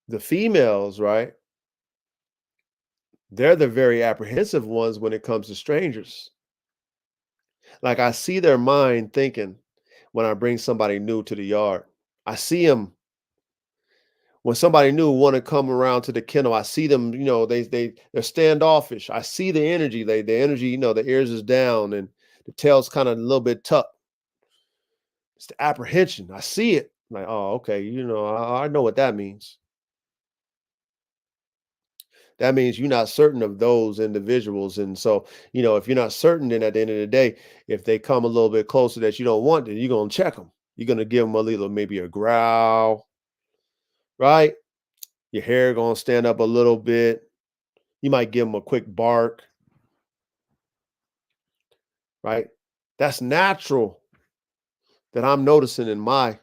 the females, right? They're the very apprehensive ones when it comes to strangers. Like I see their mind thinking when I bring somebody new to the yard. I see them when somebody new want to come around to the kennel. I see them, they're standoffish. I see the energy. The energy, the ears is down and the tail's kind of a little bit tucked. It's the apprehension. I see it. Like, oh, okay, I know what that means. That means you're not certain of those individuals. And so, if you're not certain, then at the end of the day, if they come a little bit closer that you don't want, then you're going to check them. You're going to give them a little, maybe a growl, right? Your hair going to stand up a little bit. You might give them a quick bark, right? That's natural that I'm noticing in my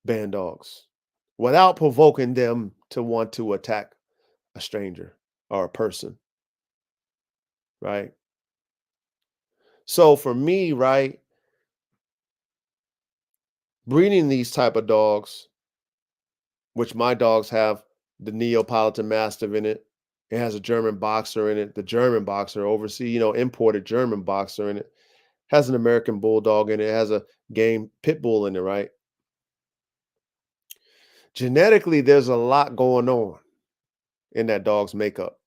band dogs without provoking them to want to attack a stranger or a person, right? So for me, right, breeding these type of dogs, which my dogs have the Neapolitan Mastiff in it. It has a German Boxer in it. The German Boxer, overseas, imported German Boxer in it. Has an American Bulldog in it. It has a game Pit Bull in it, right? Genetically, there's a lot going on in that dog's makeup.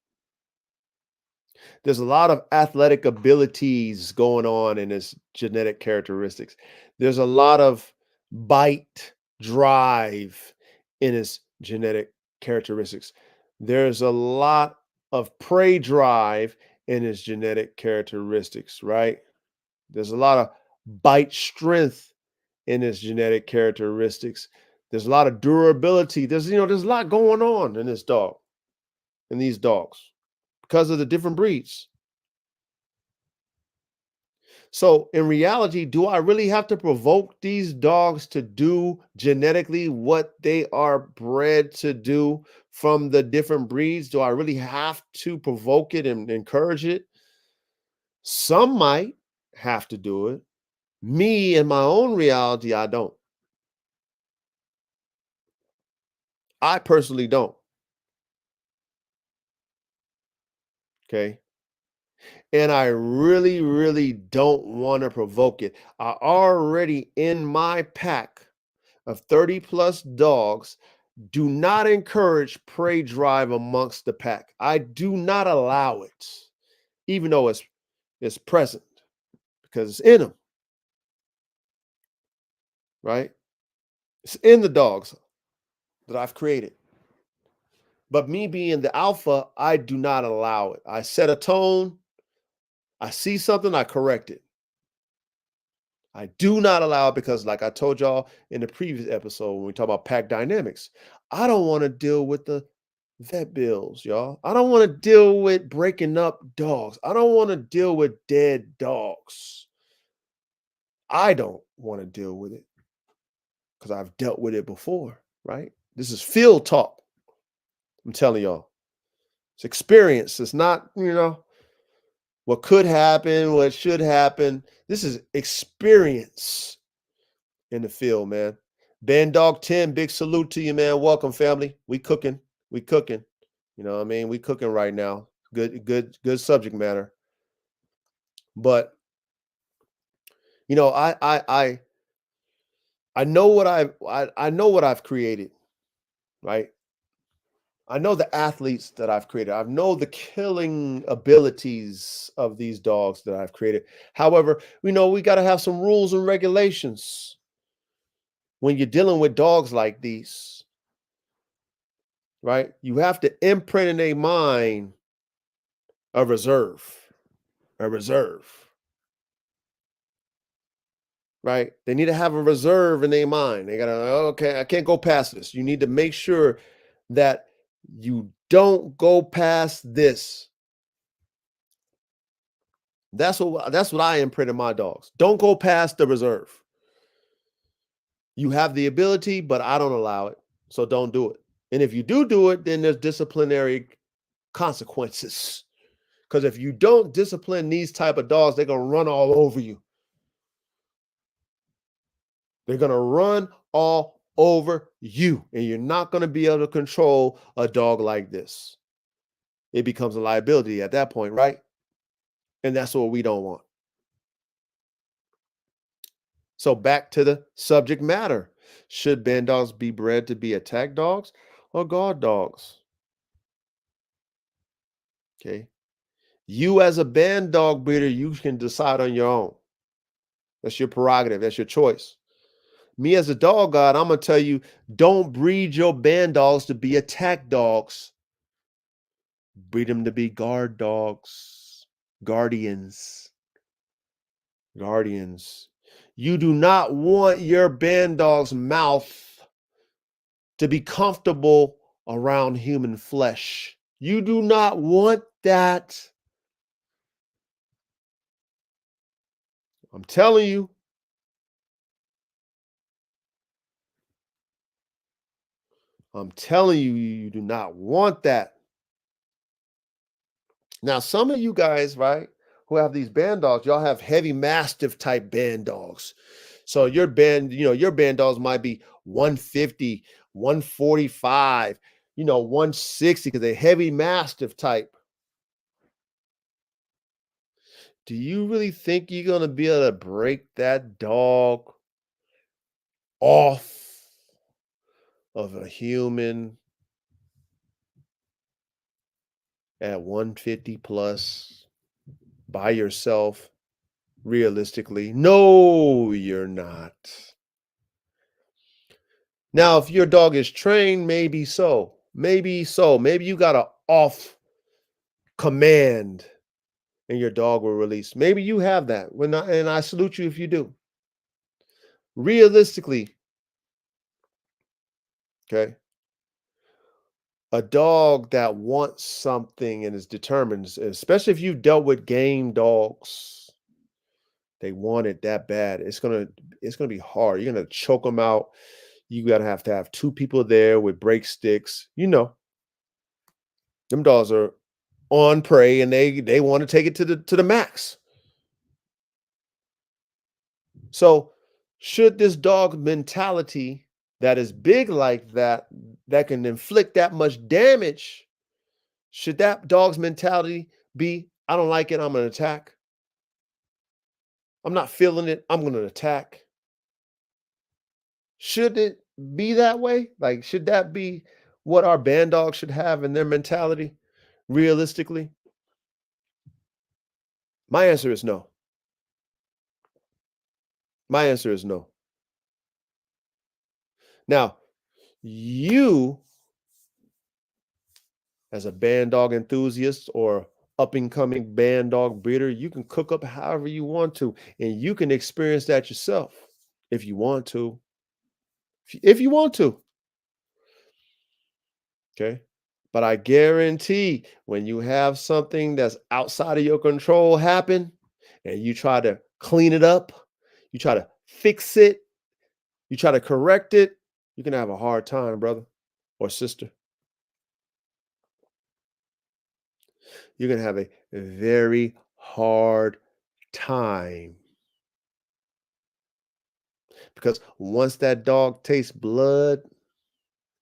There's a lot of athletic abilities going on in his genetic characteristics. There's a lot of bite drive in his genetic characteristics. There's a lot of prey drive in his genetic characteristics, right? There's a lot of bite strength in his genetic characteristics. There's a lot of durability. There's a lot going on in this dog, in these dogs, because of the different breeds. So in reality, do I really have to provoke these dogs to do genetically what they are bred to do from the different breeds? Do I really have to provoke it and encourage it? Some might have to do it. Me, in my own reality, I don't. I personally don't. Okay. And I really, really don't want to provoke it. I already in my pack of 30 plus dogs do not encourage prey drive amongst the pack. I do not allow it, even though it's present because it's in them, right? It's in the dogs that I've created. But me being the alpha, I do not allow it. I set a tone. I see something, I correct it. I do not allow it because, like I told y'all in the previous episode, when we talk about pack dynamics, I don't want to deal with the vet bills, y'all. I don't want to deal with breaking up dogs. I don't want to deal with dead dogs. I don't want to deal with it because I've dealt with it before, right? This is field talk. I'm telling y'all. It's experience. It's not, what could happen, what should happen. This is experience in the field, man. Bandog 10, big salute to you, man. Welcome, family. We cooking. We cooking. You know what I mean? We cooking right now. Good subject matter. But I know what I know what I've created, right? I know the athletes that I've created. I know the killing abilities of these dogs that I've created. However, we got to have some rules and regulations when you're dealing with dogs like these, right? You have to imprint in their mind a reserve, a reserve, right? They need to have a reserve in their mind. They got to, okay, I can't go past this. You need to make sure that you don't go past this. That's what I imprint in my dogs. Don't go past the reserve. You have the ability, but I don't allow it. So don't do it. And if you do it, then there's disciplinary consequences. Because if you don't discipline these type of dogs, they're gonna run all over you. They're gonna run all over you, and you're not gonna be able to control a dog like this. It becomes a liability at that point, right? And that's what we don't want. So back to the subject matter. Should Bandogs be bred to be attack dogs or guard dogs? Okay. You as a Bandog breeder, you can decide on your own. That's your prerogative. That's your choice. Me as a dog god, I'm gonna tell you, don't breed your Bandogs to be attack dogs. Breed them to be guard dogs, guardians, guardians. You do not want your Bandog's mouth to be comfortable around human flesh. You do not want that. I'm telling you. I'm telling you, you do not want that. Now, some of you guys, right, who have these band dogs, y'all have heavy mastiff type band dogs. So your band dogs might be 150, 145, 160 because they're heavy mastiff type. Do you really think you're gonna be able to break that dog off of a human at 150 plus by yourself? Realistically, no, you're not. Now, if your dog is trained, maybe so. Maybe so. Maybe you got a off command and your dog will release. Maybe you have that. And I salute you if you do. Realistically, okay, a dog that wants something and is determined, especially if you've dealt with game dogs, they want it that bad. It's gonna be hard. You're gonna choke them out. You gotta have to have two people there with break sticks. Them dogs are on prey and they want to take it to the max. So should this dog mentality that is big like that can inflict that much damage, should that dog's mentality be, I don't like it, I'm gonna attack. I'm not feeling it, I'm gonna attack. Should it be that way? Like, should that be what our band dogs should have in their mentality realistically? My answer is no. My answer is no. Now, you as a band dog enthusiast or up and coming band dog breeder, you can cook up however you want to, and you can experience that yourself if you want to. If you want to, okay. But I guarantee when you have something that's outside of your control happen and you try to clean it up, you try to fix it, you try to correct it, you're gonna have a hard time, brother or sister. You're gonna have a very hard time because once that dog tastes blood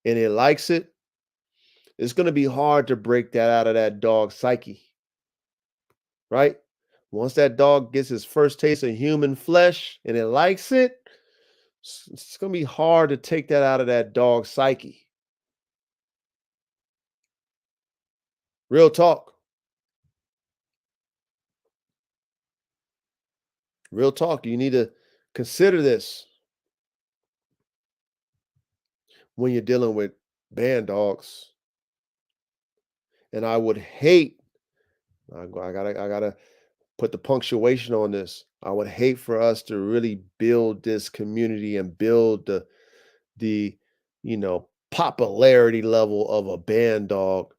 and it likes it, it's going to be hard to break that out of that dog's psyche, right? Once that dog gets his first taste of human flesh and it likes it, it's going to be hard to take that out of that dog's psyche. Real talk. Real talk. You need to consider this when you're dealing with band dogs. And I would hate, I gotta put the punctuation on this. I would hate for us to really build this community and build the popularity level of a band dog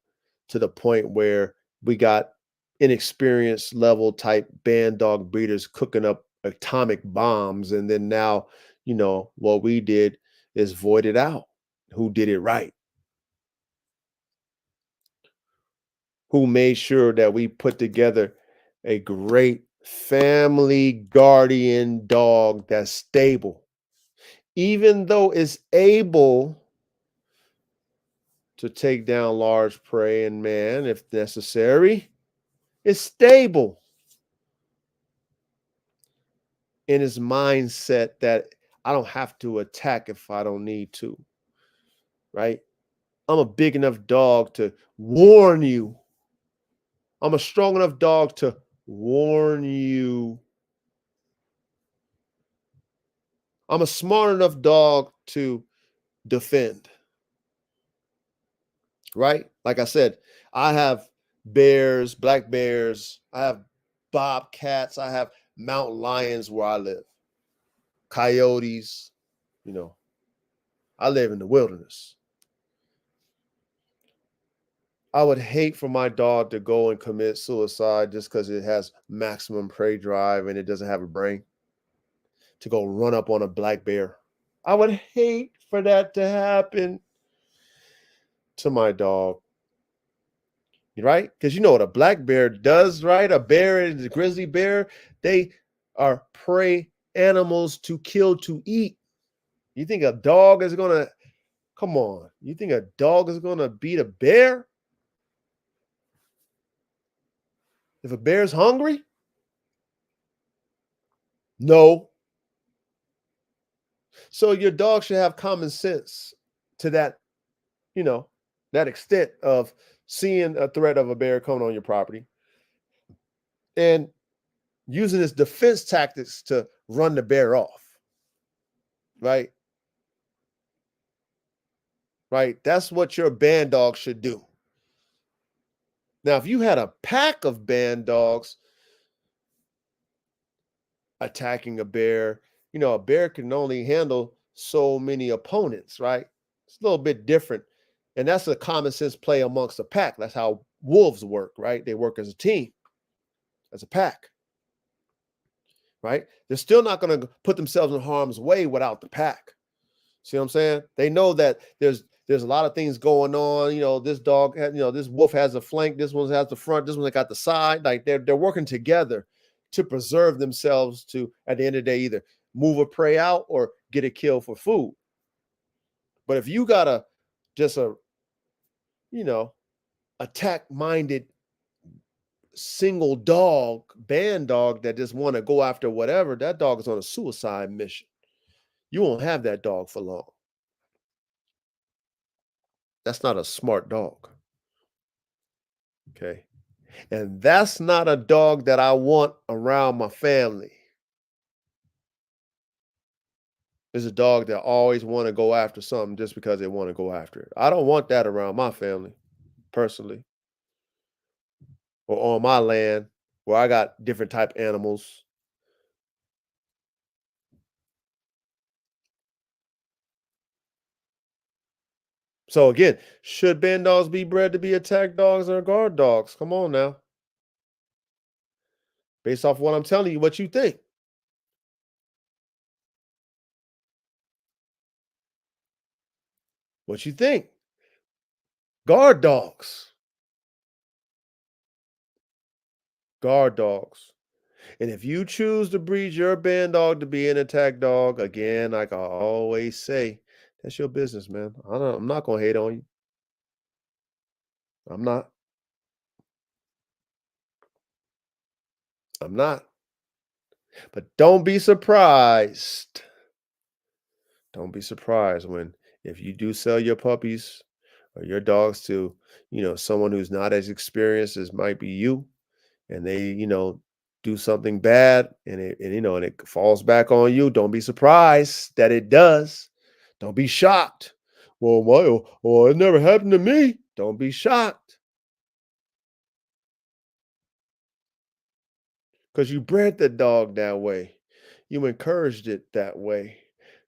to the point where we got inexperienced level type band dog breeders cooking up atomic bombs, and then now what we did is voided out. Who did it right? Who made sure that we put together a great family guardian dog that's stable, even though it's able to take down large prey and man if necessary. It's stable in his mindset that I don't have to attack if I don't need to, right? I'm a big enough dog to warn you. I'm a strong enough dog to warn you. I'm a smart enough dog to defend, right? Like I said, I have bears, black bears, I have bobcats, I have mountain lions where I live, coyotes, you know, I live in the wilderness. I would hate for my dog to go and commit suicide just because it has maximum prey drive and it doesn't have a brain to go run up on a black bear. I would hate for that to happen to my dog, right? Because you know what a black bear does, right? A bear and a grizzly bear, they are prey animals to kill to eat. You think a dog is going to, come on, you think a dog is going to beat a bear? If a bear's hungry? No. So your dog should have common sense to that, you know, that extent of seeing a threat of a bear coming on your property and using its defense tactics to run the bear off, right? Right? That's what your band dog should do. Now, if you had a pack of band dogs attacking a bear, a bear can only handle so many opponents, right? It's a little bit different. And that's a common sense play amongst a pack. That's how wolves work, right? They work as a team, as a pack, right? They're still not going to put themselves in harm's way without the pack. See what I'm saying? They know that there's a lot of things going on. This dog, this wolf has a flank. This one has the front. This one got the side. Like they're working together to preserve themselves to, at the end of the day, either move a prey out or get a kill for food. But if you got just a you know attack-minded single dog, band dog that just want to go after whatever, that dog is on a suicide mission. You won't have that dog for long. That's not a smart dog. Okay. And that's not a dog that I want around my family. It's a dog that always want to go after something just because they want to go after it. I don't want that around my family, personally, or on my land where I got different type animals. So again, should band dogs be bred to be attack dogs or guard dogs? Come on now. Based off what I'm telling you, what you think? What you think? Guard dogs. Guard dogs. And if you choose to breed your band dog to be an attack dog, again, like I always say, that's your business, man. I'm not gonna hate on you. I'm not. I'm not. But don't be surprised. Don't be surprised when if you do sell your puppies or your dogs to, someone who's not as experienced as might be you, and they, do something bad, and it falls back on you, don't be surprised that it does. Don't be shocked. Well, it never happened to me. Don't be shocked, because you bred the dog that way. You encouraged it that way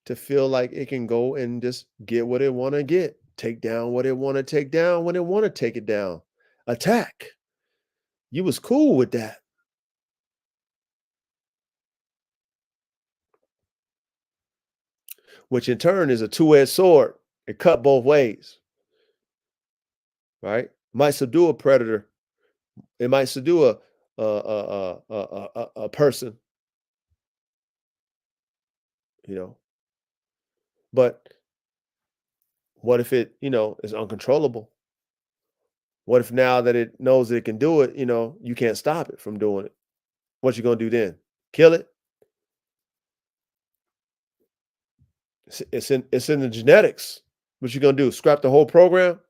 to feel like it can go and just get what it want to get, take down what it want to take down when it want to take it down, attack. You was cool with that, which in turn is a two-edged sword. It cut both ways, right? Might subdue a predator. It might subdue a person, you know. But what if it, is uncontrollable? What if now that it knows that it can do it, you can't stop it from doing it? What you gonna do then? Kill it? It's in the genetics. What you gonna do? Scrap the whole program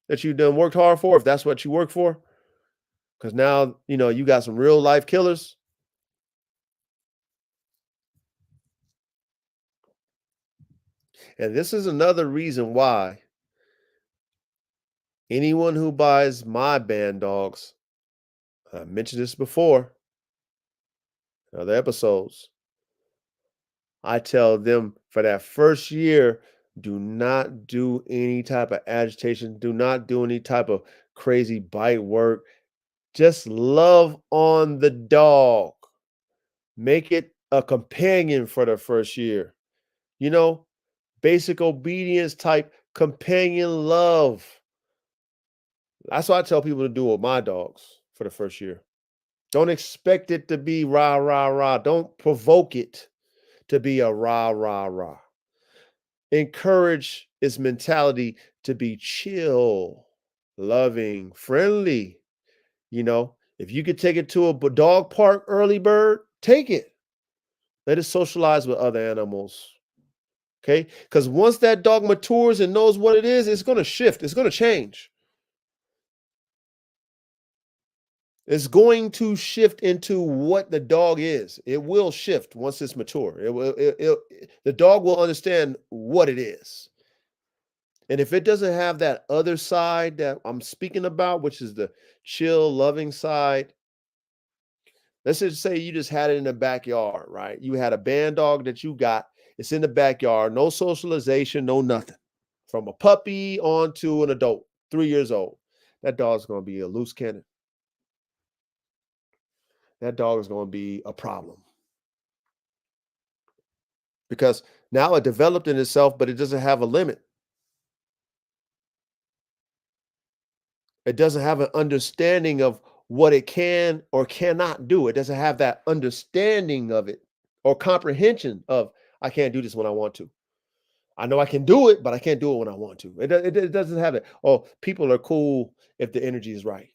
that you done worked hard for, if that's what you work for? Because now you got some real life killers. And this is another reason why anyone who buys my band dogs, I mentioned this before in other episodes, I tell them for that first year, do not do any type of agitation, do not do any type of crazy bite work. Just love on the dog. Make it a companion for the first year. You know, basic obedience type companion love. That's what I tell people to do with my dogs for the first year. Don't expect it to be rah, rah, rah. Don't provoke it to be a rah, rah, rah. Encourage its mentality to be chill, loving, friendly. If you could take it to a dog park, early bird, take it. Let it socialize with other animals. Okay? Because once that dog matures and knows what it is, it's going to shift. It's going to change. It's going to shift into what the dog is. It will shift once it's mature. The dog will understand what it is. And if it doesn't have that other side that I'm speaking about, which is the chill, loving side, let's just say you just had it in the backyard, right? You had a band dog that you got. It's in the backyard, no socialization, no nothing. From a puppy on to an adult, 3 years old. That dog's going to be a loose cannon. That dog is going to be a problem. Because now it developed in itself, but it doesn't have a limit. It doesn't have an understanding of what it can or cannot do. It doesn't have that understanding of it or comprehension of, I can't do this when I want to. I know I can do it, but I can't do it when I want to. It doesn't have it. Oh, people are cool if the energy is right.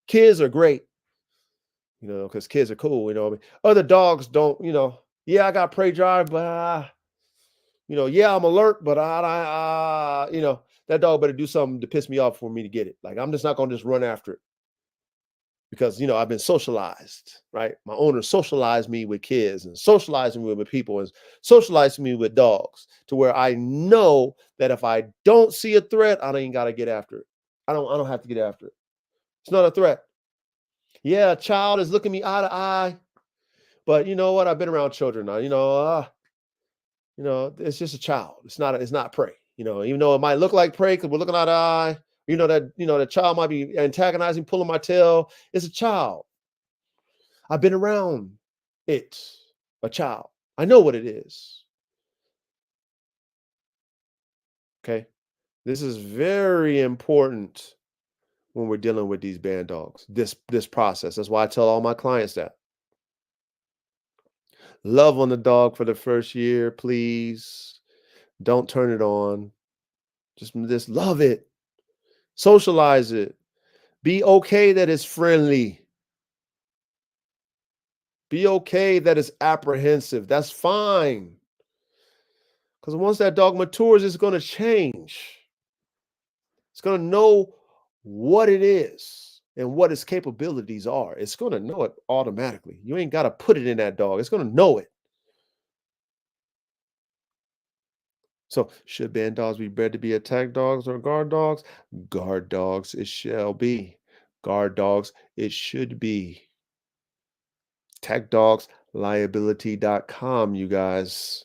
Kids are great, because kids are cool. Other dogs don't. Yeah, I got prey drive, but yeah, I'm alert, but that dog better do something to piss me off for me to get it. Like, I'm just not gonna just run after it because I've been socialized, right? My owner socialized me with kids and socialized me with people and socialized me with dogs to where I know that if I don't see a threat, I ain't gotta get after it. I don't have to get after it. It's not a threat. Yeah, a child is looking me eye to eye, but you know what? I've been around children now. It's just a child. It's not prey. Even though it might look like prey because we're looking eye to eye, the child might be antagonizing, pulling my tail. It's a child. I've been around it, a child. I know what it is. Okay. This is very important when we're dealing with these band dogs. This process. That's why I tell all my clients that. Love on the dog for the first year, please. Don't turn it on. Just love it. Socialize it. Be okay that it's friendly. Be okay that it's apprehensive. That's fine. Because once that dog matures, it's going to change. It's going to know what it is and what its capabilities are. It's going to know it automatically. You ain't got to put it in that dog. It's going to know it. So, should band dogs be bred to be attack dogs or guard dogs? Guard dogs, it shall be. Guard dogs, it should be. Attack dogs, liability.com, you guys.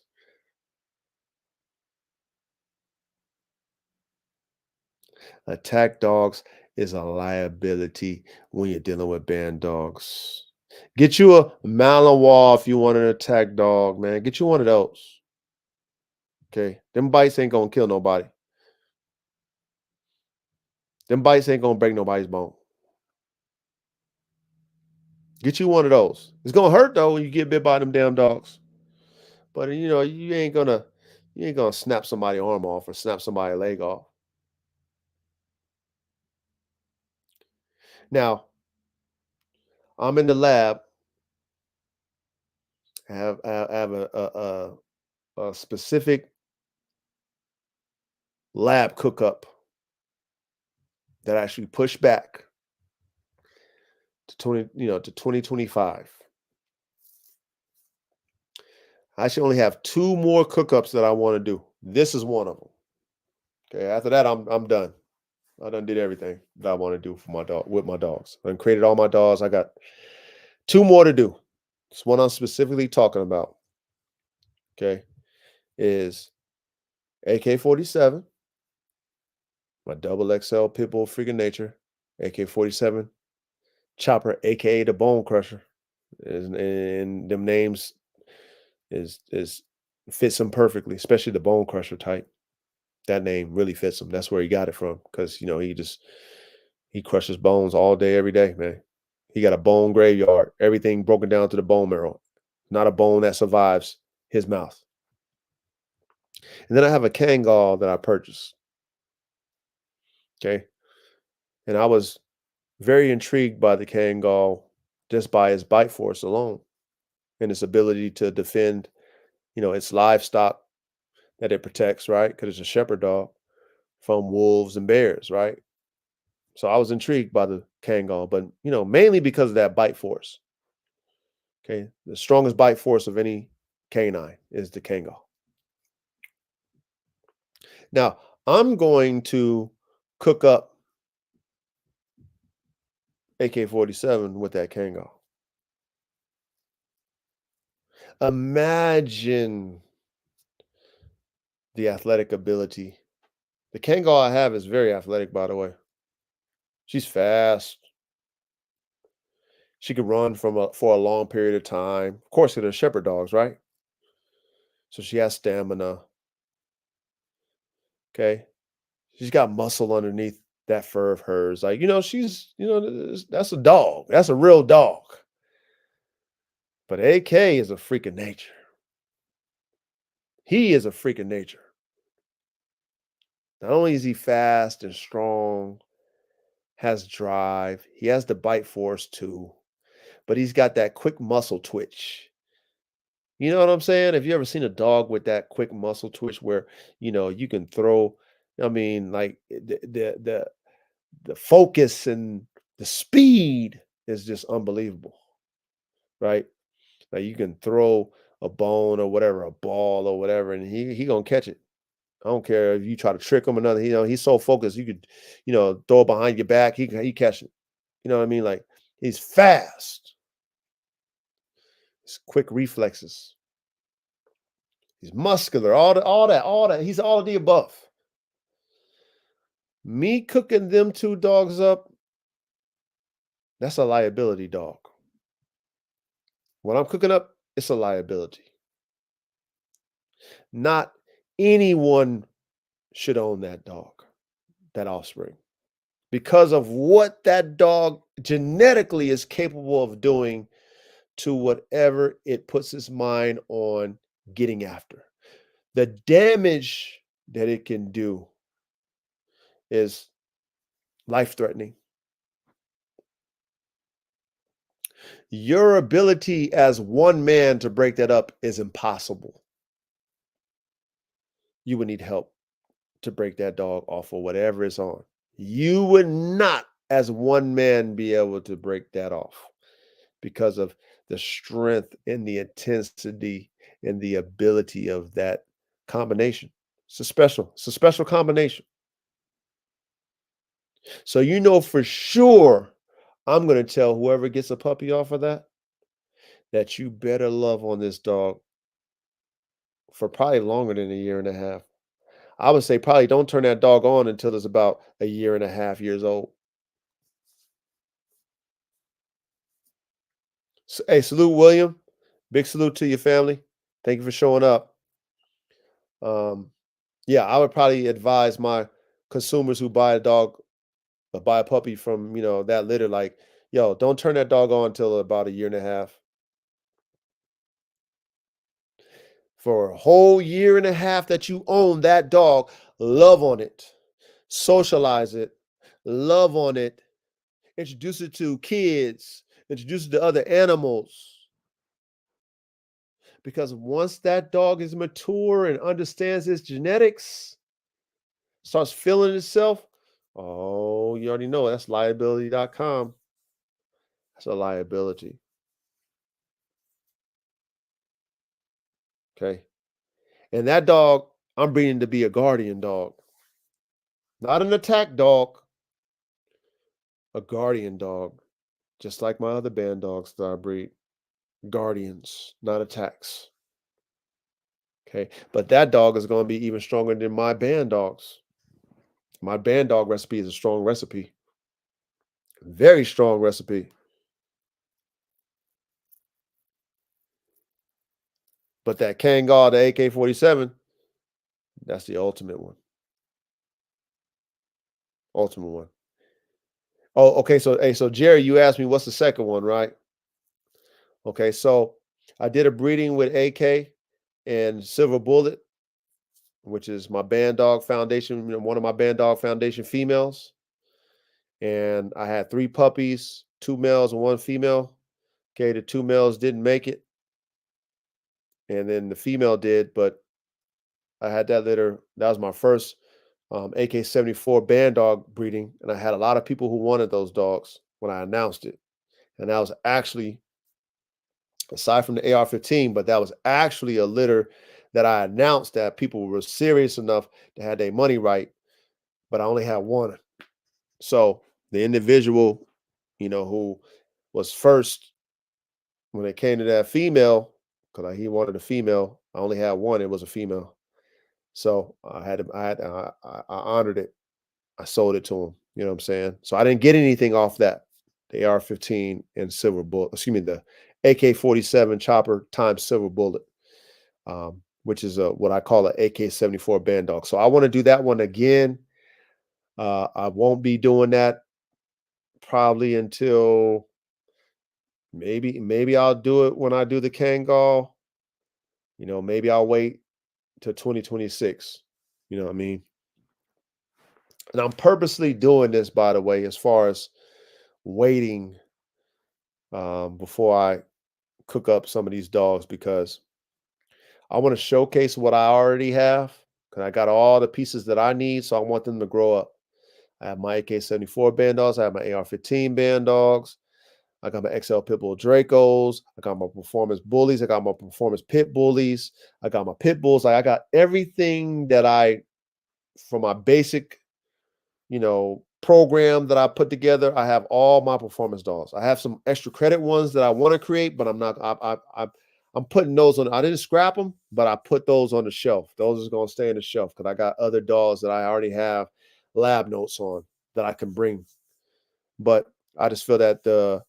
Attack dogs is a liability when you're dealing with band dogs. Get you a Malinois if you want an attack dog, man. Get you one of those. Okay. Them bites ain't gonna kill nobody. Them bites ain't gonna break nobody's bone. Get you one of those. It's gonna hurt though when you get bit by them damn dogs. But you ain't gonna snap somebody's arm off or snap somebody's leg off. Now, I'm in the lab. I have a specific lab cookup that I actually push back to 2025. I actually only have 2 more cookups that I want to do. This is one of them. Okay, after that, I'm done. I done did everything that I want to do for my dog with my dogs. I done created all my dogs. I got 2 more to do. This one I'm specifically talking about. Okay, is AK-47, my double XL pit bull freaking nature, AK-47 chopper, aka the bone crusher, and them names is fits him perfectly, especially the bone crusher type. That name really fits him. That's where he got it from, because he crushes bones all day, every day, man. He got a bone graveyard, everything broken down to the bone marrow. Not a bone that survives his mouth. And then I have a Kangal that I purchased. Okay. And I was very intrigued by the Kangal just by its bite force alone and its ability to defend, its livestock that it protects, right? Because it's a shepherd dog from wolves and bears, right? So I was intrigued by the Kangal, but mainly because of that bite force. Okay. The strongest bite force of any canine is the Kangal. Now, I'm going to cook up AK-47 with that Kangal. Imagine the athletic ability. The Kangal I have is very athletic, by the way. She's fast. She can run for a long period of time. Of course, they're shepherd dogs, right? So she has stamina. Okay. She's got muscle underneath that fur of hers. Like, that's a dog. That's a real dog. But AK is a freak of nature. He is a freak of nature. Not only is he fast and strong, has drive, he has the bite force too, but he's got that quick muscle twitch. You know what I'm saying? Have you ever seen a dog with that quick muscle twitch where, you can throw, like the focus and the speed is just unbelievable, right? Like you can throw a bone or whatever, a ball or whatever, and he gonna catch it. I don't care if you try to trick him or nothing. He's so focused. You could, throw it behind your back. He catch it. You know what I mean? Like he's fast. He's quick reflexes. He's muscular. All that. He's all of the above. Me cooking them 2 dogs up, that's a liability dog. What I'm cooking up, it's a liability. Not anyone should own that dog, that offspring, because of what that dog genetically is capable of doing to whatever it puts its mind on getting after. The damage that it can do is life threatening. Your ability as one man to break that up is impossible. You would need help to break that dog off of whatever it's on. You would not, as one man, be able to break that off because of the strength and the intensity and the ability of that combination. It's a special combination. So you know for sure I'm gonna tell whoever gets a puppy off of that you better love on this dog for probably longer than a year and a half. I would say probably don't turn that dog on until it's about a year and a half years old. Hey, salute William. Big salute to your family. Thank you for showing up. Um, yeah, I would probably advise my consumers who buy a dog or buy a puppy from, that litter, like, yo, don't turn that dog on until about a year and a half. For a whole year and a half that you own that dog, love on it, socialize it, love on it, introduce it to kids, introduce it to other animals. Because once that dog is mature and understands its genetics, starts feeling itself, oh, you already know that's liability.com. That's a liability. Okay. And that dog, I'm breeding to be a guardian dog, not an attack dog, a guardian dog, just like my other band dogs that I breed. Guardians, not attacks. Okay. But that dog is going to be even stronger than my band dogs. My band dog recipe is a strong recipe, very strong recipe. But that Kangal, the AK-47, that's the ultimate one. Ultimate one. Oh, okay. So, hey, so Jerry, you asked me what's the second one, right? Okay, so I did a breeding with AK and Silver Bullet, which is my Bandog Foundation, one of my Bandog Foundation females. And I had 3 puppies, 2 males and 1 female. Okay, the 2 males didn't make it, and then the female did, but I had that litter. That was my first AK-74 Bandog breeding, and I had a lot of people who wanted those dogs when I announced it. And that was actually, aside from the AR-15, but that was actually a litter that I announced that people were serious enough to have their money right, but I only had 1. So the individual, who was first when it came to that female, because he wanted a female, I only had 1. It was a female, so I honored it. I sold it to him. You know what I'm saying? So I didn't get anything off that. The AR-15 and Silver Bullet, excuse me, the AK-47 chopper times Silver Bullet, which is what I call an AK-74 Bandog. So I want to do that one again. I won't be doing that probably until maybe I'll do it when I do the Kangal. Maybe I'll wait till 2026. You know what I mean? And I'm purposely doing this, by the way, as far as waiting before I cook up some of these dogs, because I want to showcase what I already have. Because I got all the pieces that I need, so I want them to grow up. I have my AK-74 band dogs. I have my AR-15 band dogs. I got my XL Pitbull Dracos. I got my performance bullies. I got my performance pit bullies. I got my pit bulls. Like, I got everything that from my basic, program that I put together. I have all my performance dogs. I have some extra credit ones that I want to create, but I'm not. I'm putting those on. I didn't scrap them, but I put those on the shelf. Those is gonna stay on the shelf because I got other dogs that I already have lab notes on that I can bring. But I just feel that the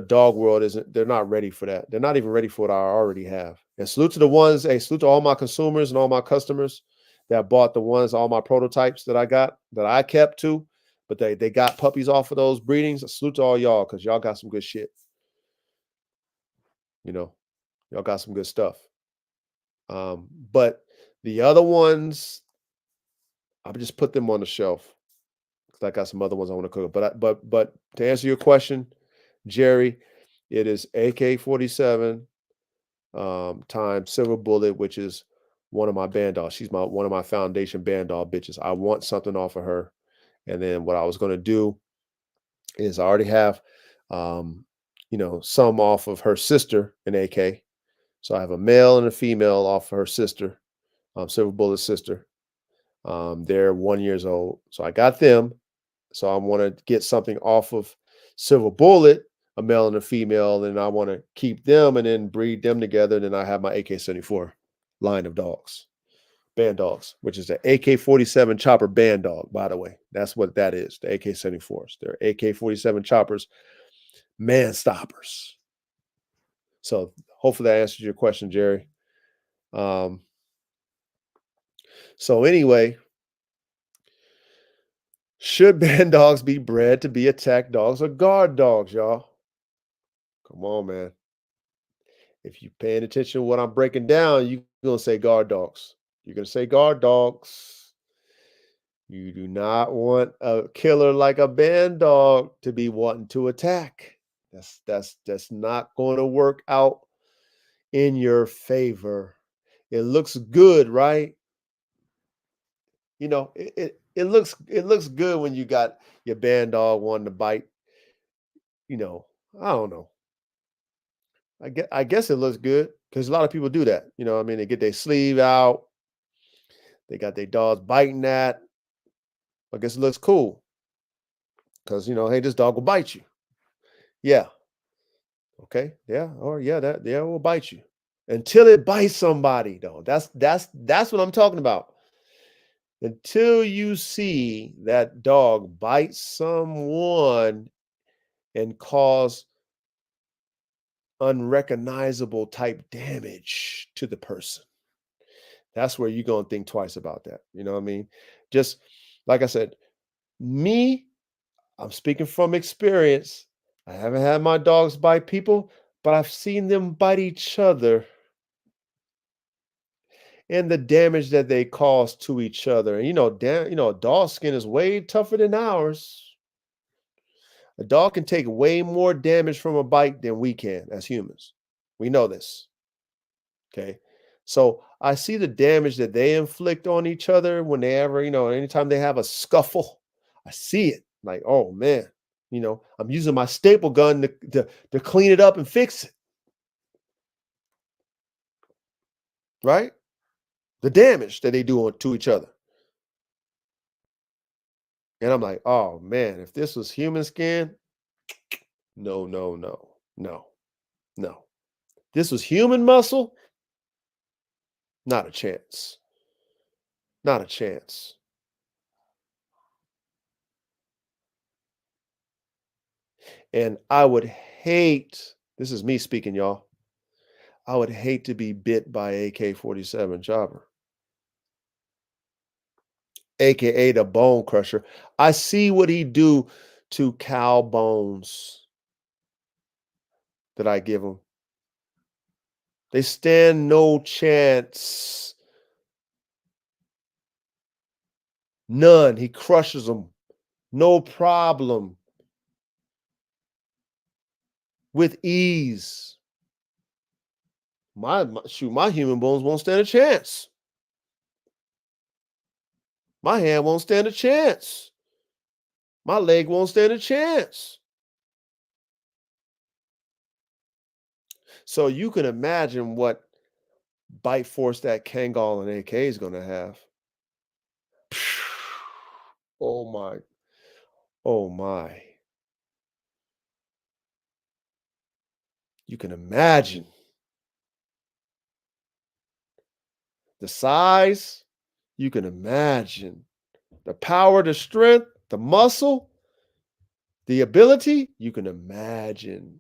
dog world isn't. They're not ready for that. They're not even ready for what I already have. And salute to the ones. Hey, salute to all my consumers and all my customers that bought the ones, all my prototypes that I got that I kept too. But they got puppies off of those breedings. Salute to all y'all because y'all got some good shit. You know, y'all got some good stuff. But the other ones, I just put them on the shelf because I got some other ones I want to cook. But to answer your question, Jerry, it is AK-47 times Silver Bullet, which is one of my band dogs. She's one of my foundation band dog bitches. I want something off of her, And then what I was going to do is I already have, um, some off of her sister, an AK. So I have a male and a female off of her sister, Silver Bullet's sister. They're 1 years old. So I got them. So I want to get something off of Silver Bullet, a male and a female, and I want to keep them and then breed them together. And then I have my AK-74 line of dogs, Bandogs, which is the AK-47 chopper Bandog, by the way. That's what that is, the AK-74s. They're AK-47 choppers, man stoppers. So hopefully that answers your question, Jerry. Um, so anyway, should band dogs be bred to be attack dogs or guard dogs, y'all? Come on, man. If you're paying attention to what I'm breaking down, you're going to say guard dogs. You're going to say guard dogs. You do not want a killer like a band dog to be wanting to attack. That's not going to work out in your favor. It looks good, right? It looks good when you got your band dog wanting to bite. I don't know. I guess it looks good because a lot of people do that. I mean, they get their sleeve out, they got their dogs biting that. I guess it looks cool because hey, this dog will bite you. Yeah, okay, yeah, or yeah, that yeah will bite you until it bites somebody. Though that's what I'm talking about. Until you see that dog bite someone and cause unrecognizable type damage to the person. That's where you're going to think twice about that. You know what I mean? Just like I said, me, I'm speaking from experience. I haven't had my dogs bite people, but I've seen them bite each other and the damage that they cause to each other. And a dog skin is way tougher than ours. A dog can take way more damage from a bite than we can as humans. We know this. Okay. So I see the damage that they inflict on each other when they ever, anytime they have a scuffle. I see it like, oh man, I'm using my staple gun to clean it up and fix it. Right? The damage that they do to each other. And I'm like, oh man, if this was human skin, no, no, no, no, no. This was human muscle, not a chance. Not a chance. And I would hate, this is me speaking, y'all. I would hate to be bit by AK-47 chopper, aka the bone crusher. I see what he do to cow bones that I give him. They stand no chance. None. He crushes them. No problem. With ease. My human bones won't stand a chance. My hand won't stand a chance. My leg won't stand a chance. So you can imagine what bite force that Kangal and AK is going to have. Oh my. Oh my. You can imagine the size. You can imagine the power, the strength, the muscle, the ability. You can imagine.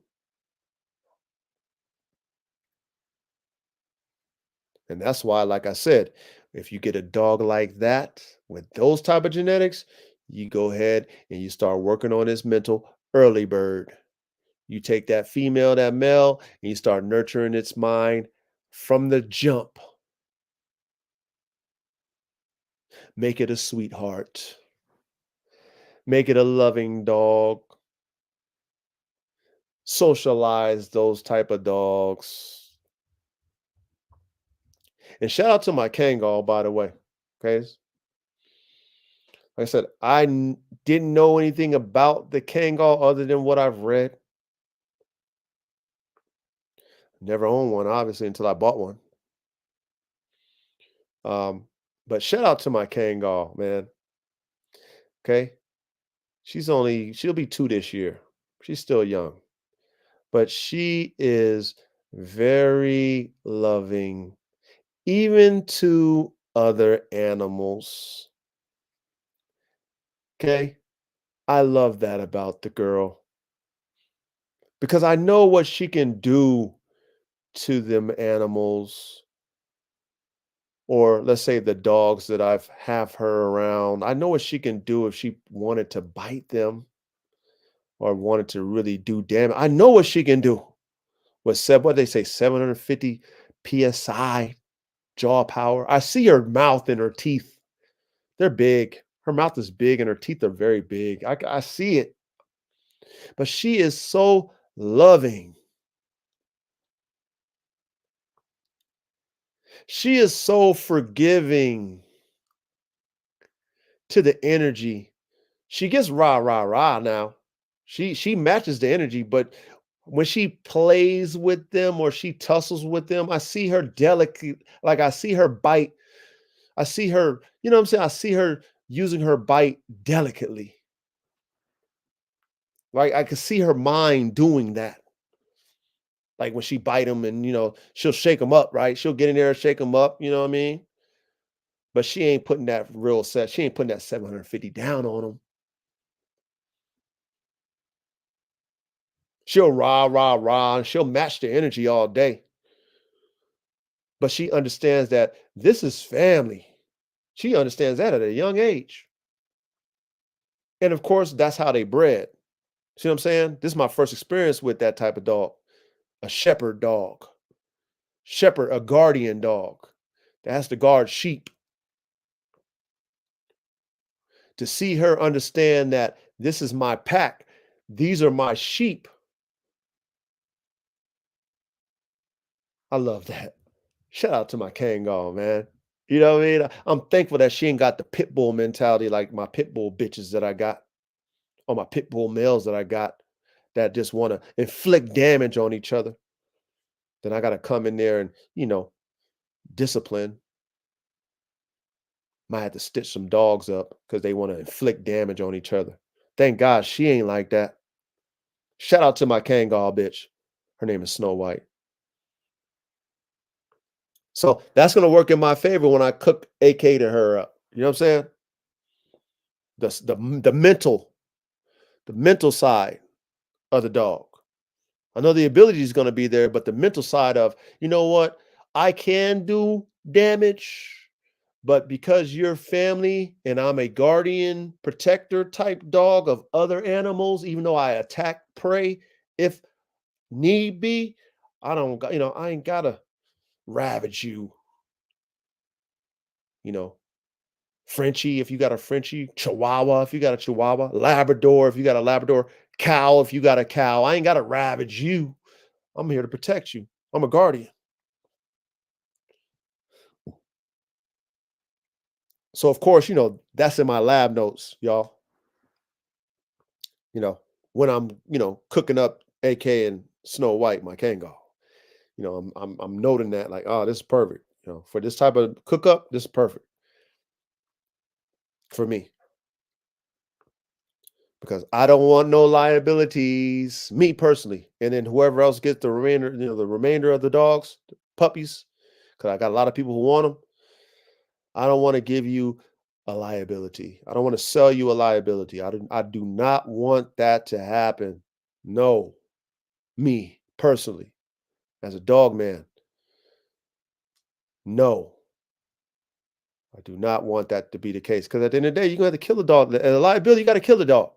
And that's why, like I said, if you get a dog like that with those type of genetics, you go ahead and you start working on his mental early bird. You take that female, that male, and you start nurturing its mind from the jump. Make it a sweetheart. Make it a loving dog. Socialize those type of dogs. And shout out to my Kangal, by the way. Okay. Like I said, didn't know anything about the Kangal other than what I've read. Never owned one, obviously, until I bought one. Um, but shout out to my Kangal, man. Okay. She'll be 2 this year. She's still young, but she is very loving, even to other animals. Okay. I love that about the girl because I know what she can do to them animals, or let's say the dogs that I've have her around. I know what she can do if she wanted to bite them or wanted to really do damage. I know what she can do with what they say 750 psi jaw power. I see her mouth and her teeth. They're big. Her mouth is big and her teeth are very big. I see it. But she is so loving. She is so forgiving to the energy. She gets rah rah rah now. She matches the energy, but when she plays with them or she tussles with them, I see her delicate, like I see her bite. I see her, you know what I'm saying? I see her using her bite delicately. Like I could see her mind doing that. Like when she bite him and she'll shake him up, right? She'll get in there and shake him up, you know what I mean? But she ain't putting that real set. She ain't putting that 750 down on him. She'll rah, rah, rah, and she'll match the energy all day. But she understands that this is family. She understands that at a young age. And of course, that's how they bred. See what I'm saying? This is my first experience with that type of dog, a shepherd dog, shepherd, a guardian dog that has to guard sheep. To see her understand that this is my pack, these are my sheep. I love that. Shout out to my Kangal, man. You know what I mean? I'm thankful that she ain't got the pit bull mentality like my pit bull bitches that I got, or my pit bull males that I got that just want to inflict damage on each other. Then I got to come in there and, discipline. Might have to stitch some dogs up because they want to inflict damage on each other. Thank God she ain't like that. Shout out to my Kangal bitch. Her name is Snow White. So that's gonna work in my favor when I cook AK to her up. You know what I'm saying? The mental side of the dog. I know the ability is gonna be there, but the mental side of, you know what, I can do damage, but because you're family and I'm a guardian protector type dog of other animals, even though I attack prey if need be, I ain't gotta ravage you, you know, Frenchie, if you got a Frenchie, Chihuahua, if you got a Chihuahua, Labrador, if you got a Labrador, cow, if you got a cow. I ain't got to ravage you. I'm here to protect you. I'm a guardian. So, of course, that's in my lab notes, y'all. You know, when I'm, cooking up AK and Snow White, my Kangal. I'm noting that like, oh, this is perfect. For this type of cook up, this is perfect for me. Because I don't want no liabilities, me personally. And then whoever else gets the remainder of the dogs, the puppies, because I got a lot of people who want them. I don't want to give you a liability. I don't want to sell you a liability. I do not want that to happen. No, me personally, as a dog man, no, I do not want that to be the case. Because at the end of the day, you're gonna have to kill the dog. The liability, you got to kill the dog.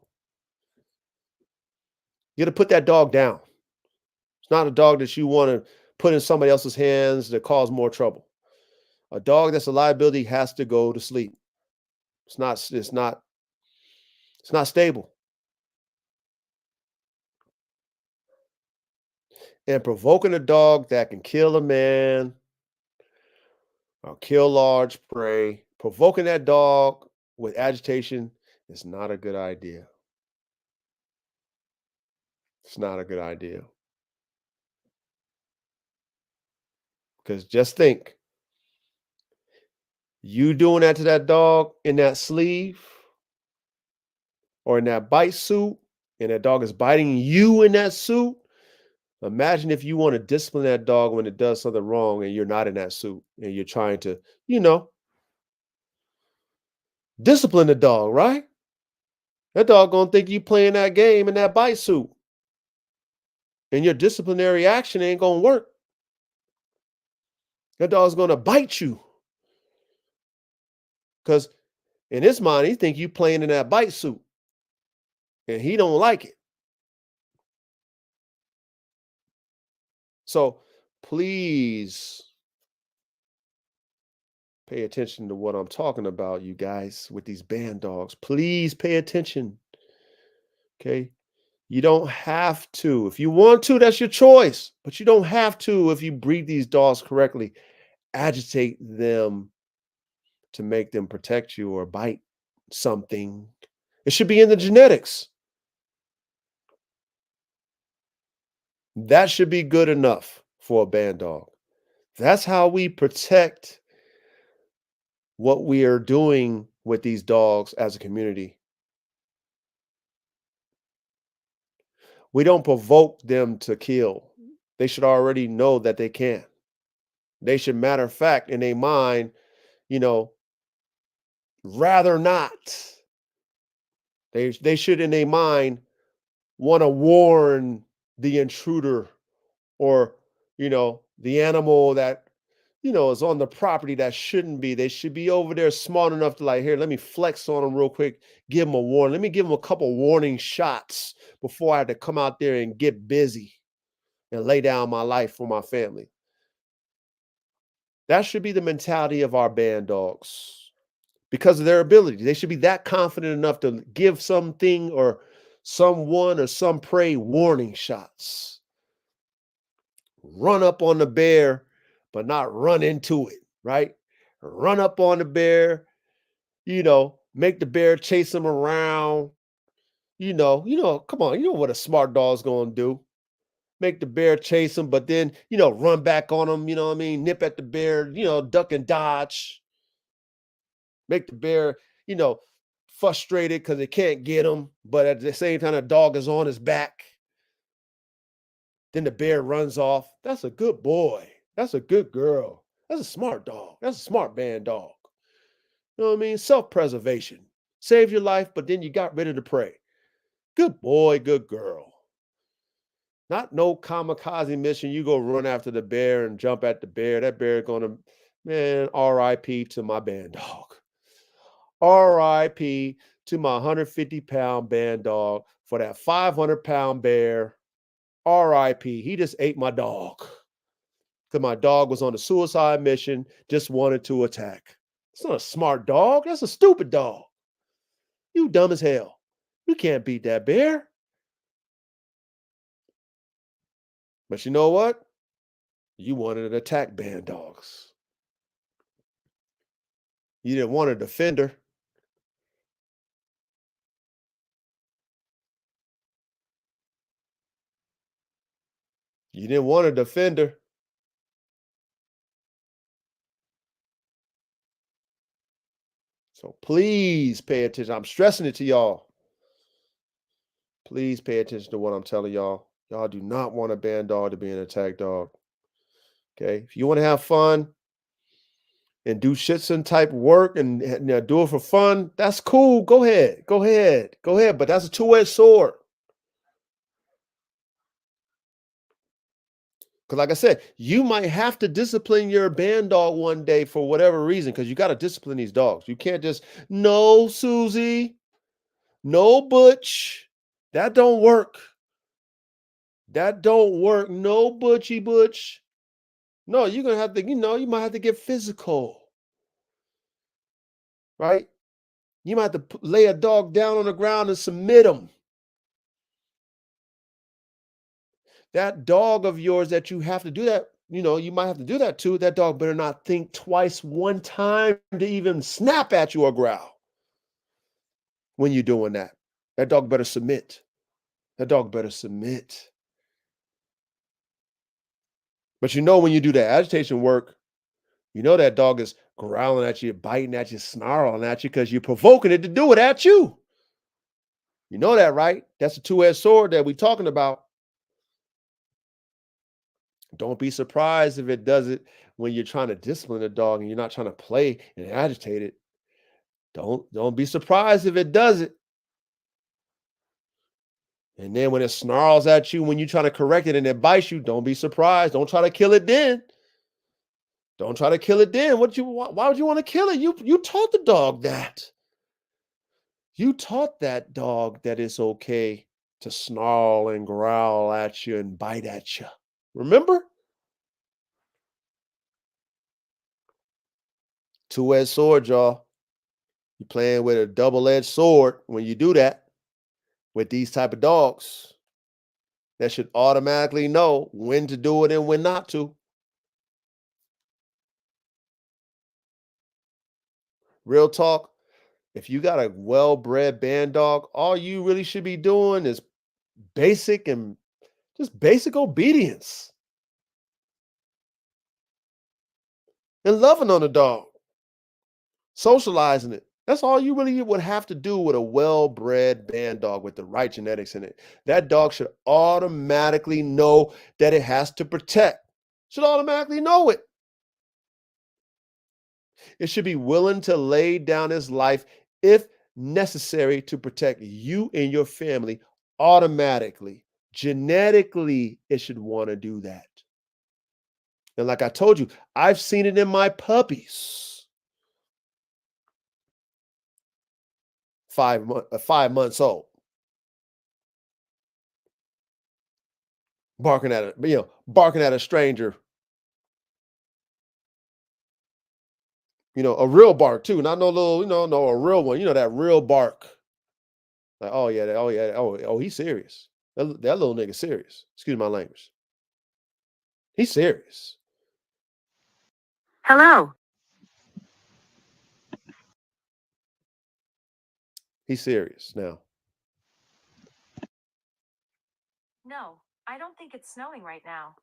You got to put that dog down. It's not a dog that you want to put in somebody else's hands that cause more trouble. A dog that's a liability has to go to sleep. It's not stable. And provoking a dog that can kill a man or kill large prey, provoking that dog with agitation is not a good idea. It's not a good idea. Because just think, you doing that to that dog in that sleeve or in that bite suit, and that dog is biting you in that suit. Imagine if you want to discipline that dog when it does something wrong and you're not in that suit and you're trying to, you know, discipline the dog, right? That dog gonna think you playing that game in that bite suit, and your disciplinary action ain't gonna work. That dog's gonna bite you because in his mind he think you playing in that bite suit, and he don't like it. So please pay attention to what I'm talking about, you guys, with these band dogs. Please pay attention. Okay. You don't have to. If you want to, that's your choice. But you don't have to if you breed these dogs correctly. Agitate them to make them protect you or bite something. It should be in the genetics. That should be good enough for a band dog. That's how we protect what we are doing with these dogs as a community. We don't provoke them to kill. They should already know that they can. They should, matter of fact, in their mind, you know, rather not. They should, in their mind, want to warn the intruder or, the animal that, is on the property that shouldn't be. They should be over there smart enough to, like, here, let me flex on them real quick, give them a warning. Let me give them a couple warning shots before I have to come out there and get busy and lay down my life for my family. That should be the mentality of our band dogs because of their ability. They should be that confident enough to give something or someone or some prey warning shots. Run up on the bear, but not run into it, right? Run up on the bear, make the bear chase him around. Come on, you know what a smart dog's gonna do. Make the bear chase him, but then, run back on him, you know what I mean? Nip at the bear, duck and dodge. Make the bear, you know, frustrated because it can't get him, but at the same time, the dog is on his back. Then the bear runs off. That's a good boy. That's a good girl. That's a smart dog. That's a smart band dog. You know what I mean? Self-preservation. Saved your life, but then you got rid of the prey. Good boy, good girl. Not no kamikaze mission. You go run after the bear and jump at the bear. That bear gonna, man, RIP to my band dog. RIP to my 150-pound band dog for that 500-pound bear. RIP. He just ate my dog. Because my dog was on a suicide mission, just wanted to attack. It's not a smart dog. That's a stupid dog. You dumb as hell. You can't beat that bear. But you know what? You wanted to attack band dogs. You didn't want a defender. You didn't want a defender. So please pay attention. I'm stressing it to y'all. Please pay attention to what I'm telling y'all. Y'all do not want a band dog to be an attack dog. Okay. If you want to have fun and do shitson type work and do it for fun, that's cool. Go ahead. Go ahead. Go ahead. But that's a two-edged sword. Because like I said, you might have to discipline your band dog one day for whatever reason, because you got to discipline these dogs. You can't just, no, Susie, no, Butch. That don't work. That don't work. No, Butchie Butch. No, you're going to have to, you might have to get physical. Right? You might have to lay a dog down on the ground and submit him. That dog of yours that you have to do that, you might have to do that to, that dog better not think twice one time to even snap at you or growl. when you're doing that. That dog better submit. That dog better submit. But you know, when you do that agitation work, you know that dog is growling at you, biting at you, snarling at you because you're provoking it to do it at you. You know that, right? That's a two-edged sword that we're talking about. Don't be surprised if it does it when you're trying to discipline a dog and you're not trying to play and agitate it. Don't be surprised if it does it. And then when it snarls at you when you're trying to correct it and it bites you, don't be surprised. Don't try to kill it then. Don't try to kill it then. Why would you want to kill it? You taught the dog that. You taught that dog that it's okay to snarl and growl at you and bite at you. Remember? Two-edged sword, y'all. You're playing with a double-edged sword when you do that with these type of dogs that should automatically know when to do it and when not to. Real talk, if you got a well-bred band dog, all you really should be doing is basic and just basic obedience and loving on the dog, socializing it. That's all you really would have to do with a well-bred band dog with the right genetics in it. That dog should automatically know that it has to protect. Should automatically know it. It should be willing to lay down its life if necessary to protect you and your family automatically. Genetically, it should want to do that. And like I told you, I've seen it in my puppies. 5 months old, barking at a stranger. A real bark too, not no little, no, a real one. That real bark. Like, oh yeah, oh yeah, oh, he's serious. That little nigga serious. Excuse my language. He's serious. Hello. He's serious now. No, I don't think it's snowing right now.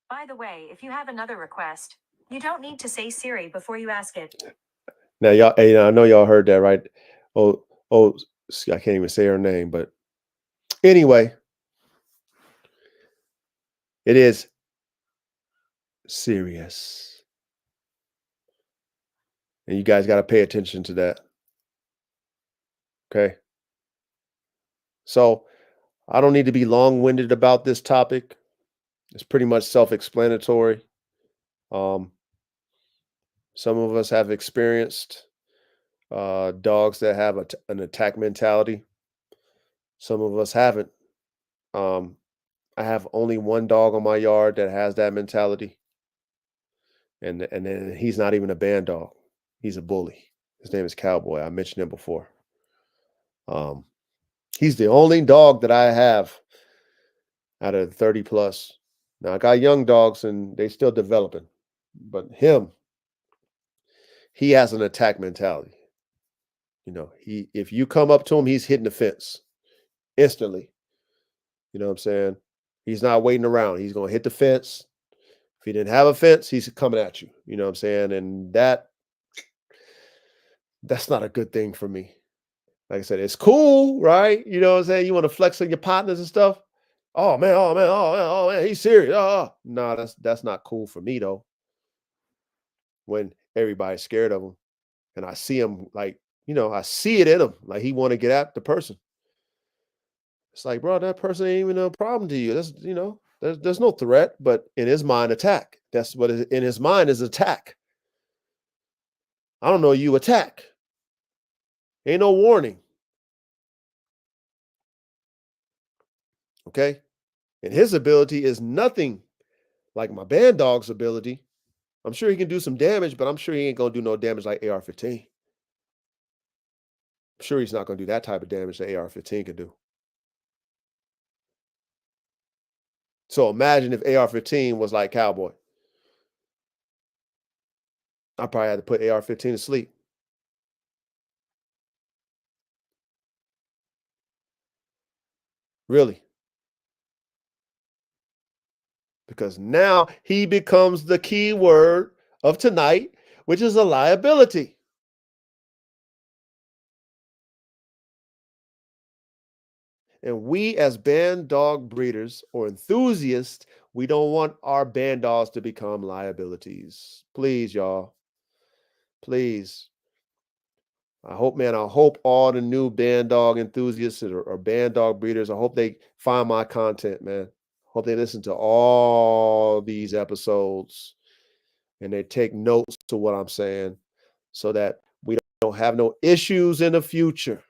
By the way, if you have another request, you don't need to say Siri before you ask it. Now y'all, hey, I know y'all heard that, right? Oh, oh, I can't even say her name, but anyway, it is serious, and you guys got to pay attention to that. Okay, so I don't need to be long-winded about this topic. It's pretty much self-explanatory. Um, some of us have experienced dogs that have an attack mentality. Some of us haven't. Um, I have only one dog on my yard that has that mentality, and then he's not even a band dog. He's a bully. His name is Cowboy. I mentioned him before. Um, he's the only dog that I have out of 30 plus. Now I got young dogs and they still developing, but he has an attack mentality. If you come up to him, he's hitting the fence instantly. You know what I'm saying? He's not waiting around. He's gonna hit the fence. If he didn't have a fence, he's coming at you. You know what I'm saying? And that's not a good thing for me. Like I said, it's cool, right? You know what I'm saying? You want to flex on your partners and stuff. Oh man, oh man, oh man, oh man, he's serious. No, that's not cool for me though. When everybody's scared of him, and I see him like, I see it in him, like he want to get at the person. It's like, bro, that person ain't even a problem to you. There's no threat, but in his mind, attack. That's what is in his mind is attack. I don't know you attack. Ain't no warning. Okay. And his ability is nothing like my band dog's ability. I'm sure he can do some damage, but I'm sure he ain't gonna do no damage like AR-15. I'm sure he's not gonna do that type of damage that AR-15 can do. So imagine if AR-15 was like Cowboy. I probably had to put AR-15 to sleep. Really. Because now he becomes the key word of tonight, which is a liability. And we, as band dog breeders or enthusiasts, we don't want our band dogs to become liabilities. Please, y'all. Please. I hope all the new band dog enthusiasts or band dog breeders, I hope they find my content, man. Hope they listen to all these episodes and they take notes to what I'm saying so that we don't have no issues in the future.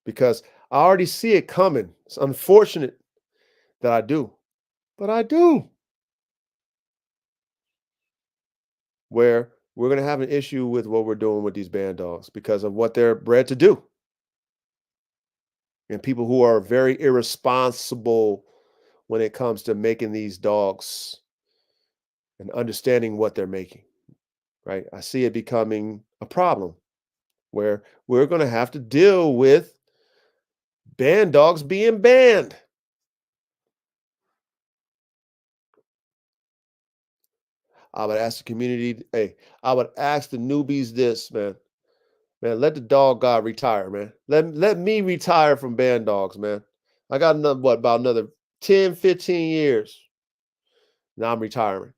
Because I already see it coming. It's unfortunate that I do, but I do. Where we're going to have an issue with what we're doing with these band dogs because of what they're bred to do. And people who are very irresponsible when it comes to making these dogs and understanding what they're making, right? I see it becoming a problem where we're going to have to deal with band dogs being banned. I would ask the community, hey, I would ask the newbies this, man. Man, let the dog god retire, man. Let me retire from band dogs, man. I got about another 10, 15 years. Now I'm retiring.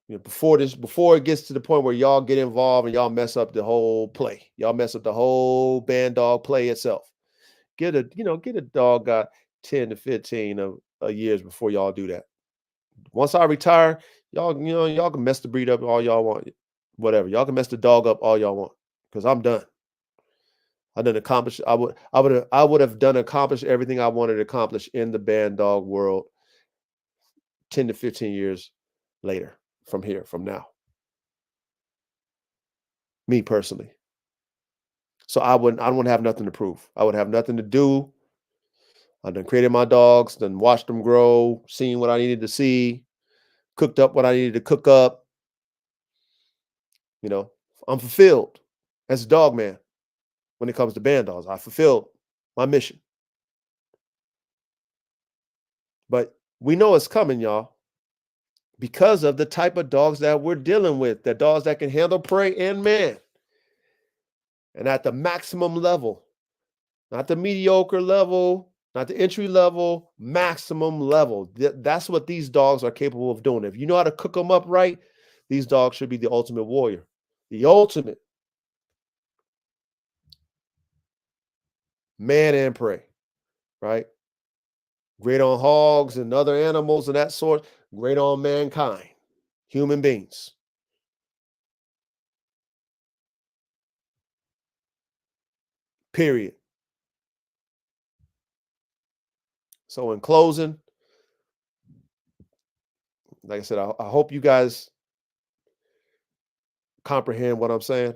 Before it gets to the point where y'all get involved and y'all mess up the whole play. Y'all mess up the whole band dog play itself. Get a dog got 10 to 15 of years before y'all do that. Once I retire, y'all can mess the breed up all y'all want. Whatever. Y'all can mess the dog up all y'all want. Because I'm done. I would have done accomplished everything I wanted to accomplish in the band dog world 10 to 15 years later from now. Me personally. So I wouldn't have nothing to prove. I would have nothing to do. I done created my dogs, done watched them grow, seen what I needed to see, cooked up what I needed to cook up. I'm fulfilled as a dog man when it comes to band dogs. I fulfilled my mission. But we know it's coming, y'all, because of the type of dogs that we're dealing with, the dogs that can handle prey and man. And at the maximum level, not the mediocre level, not the entry level, maximum level. That's what these dogs are capable of doing. If you know how to cook them up right, these dogs should be the ultimate warrior. The ultimate man and prey, right? Great on hogs and other animals of that sort. Great on mankind, human beings. Period. So in closing, like I said, I hope you guys comprehend what I'm saying.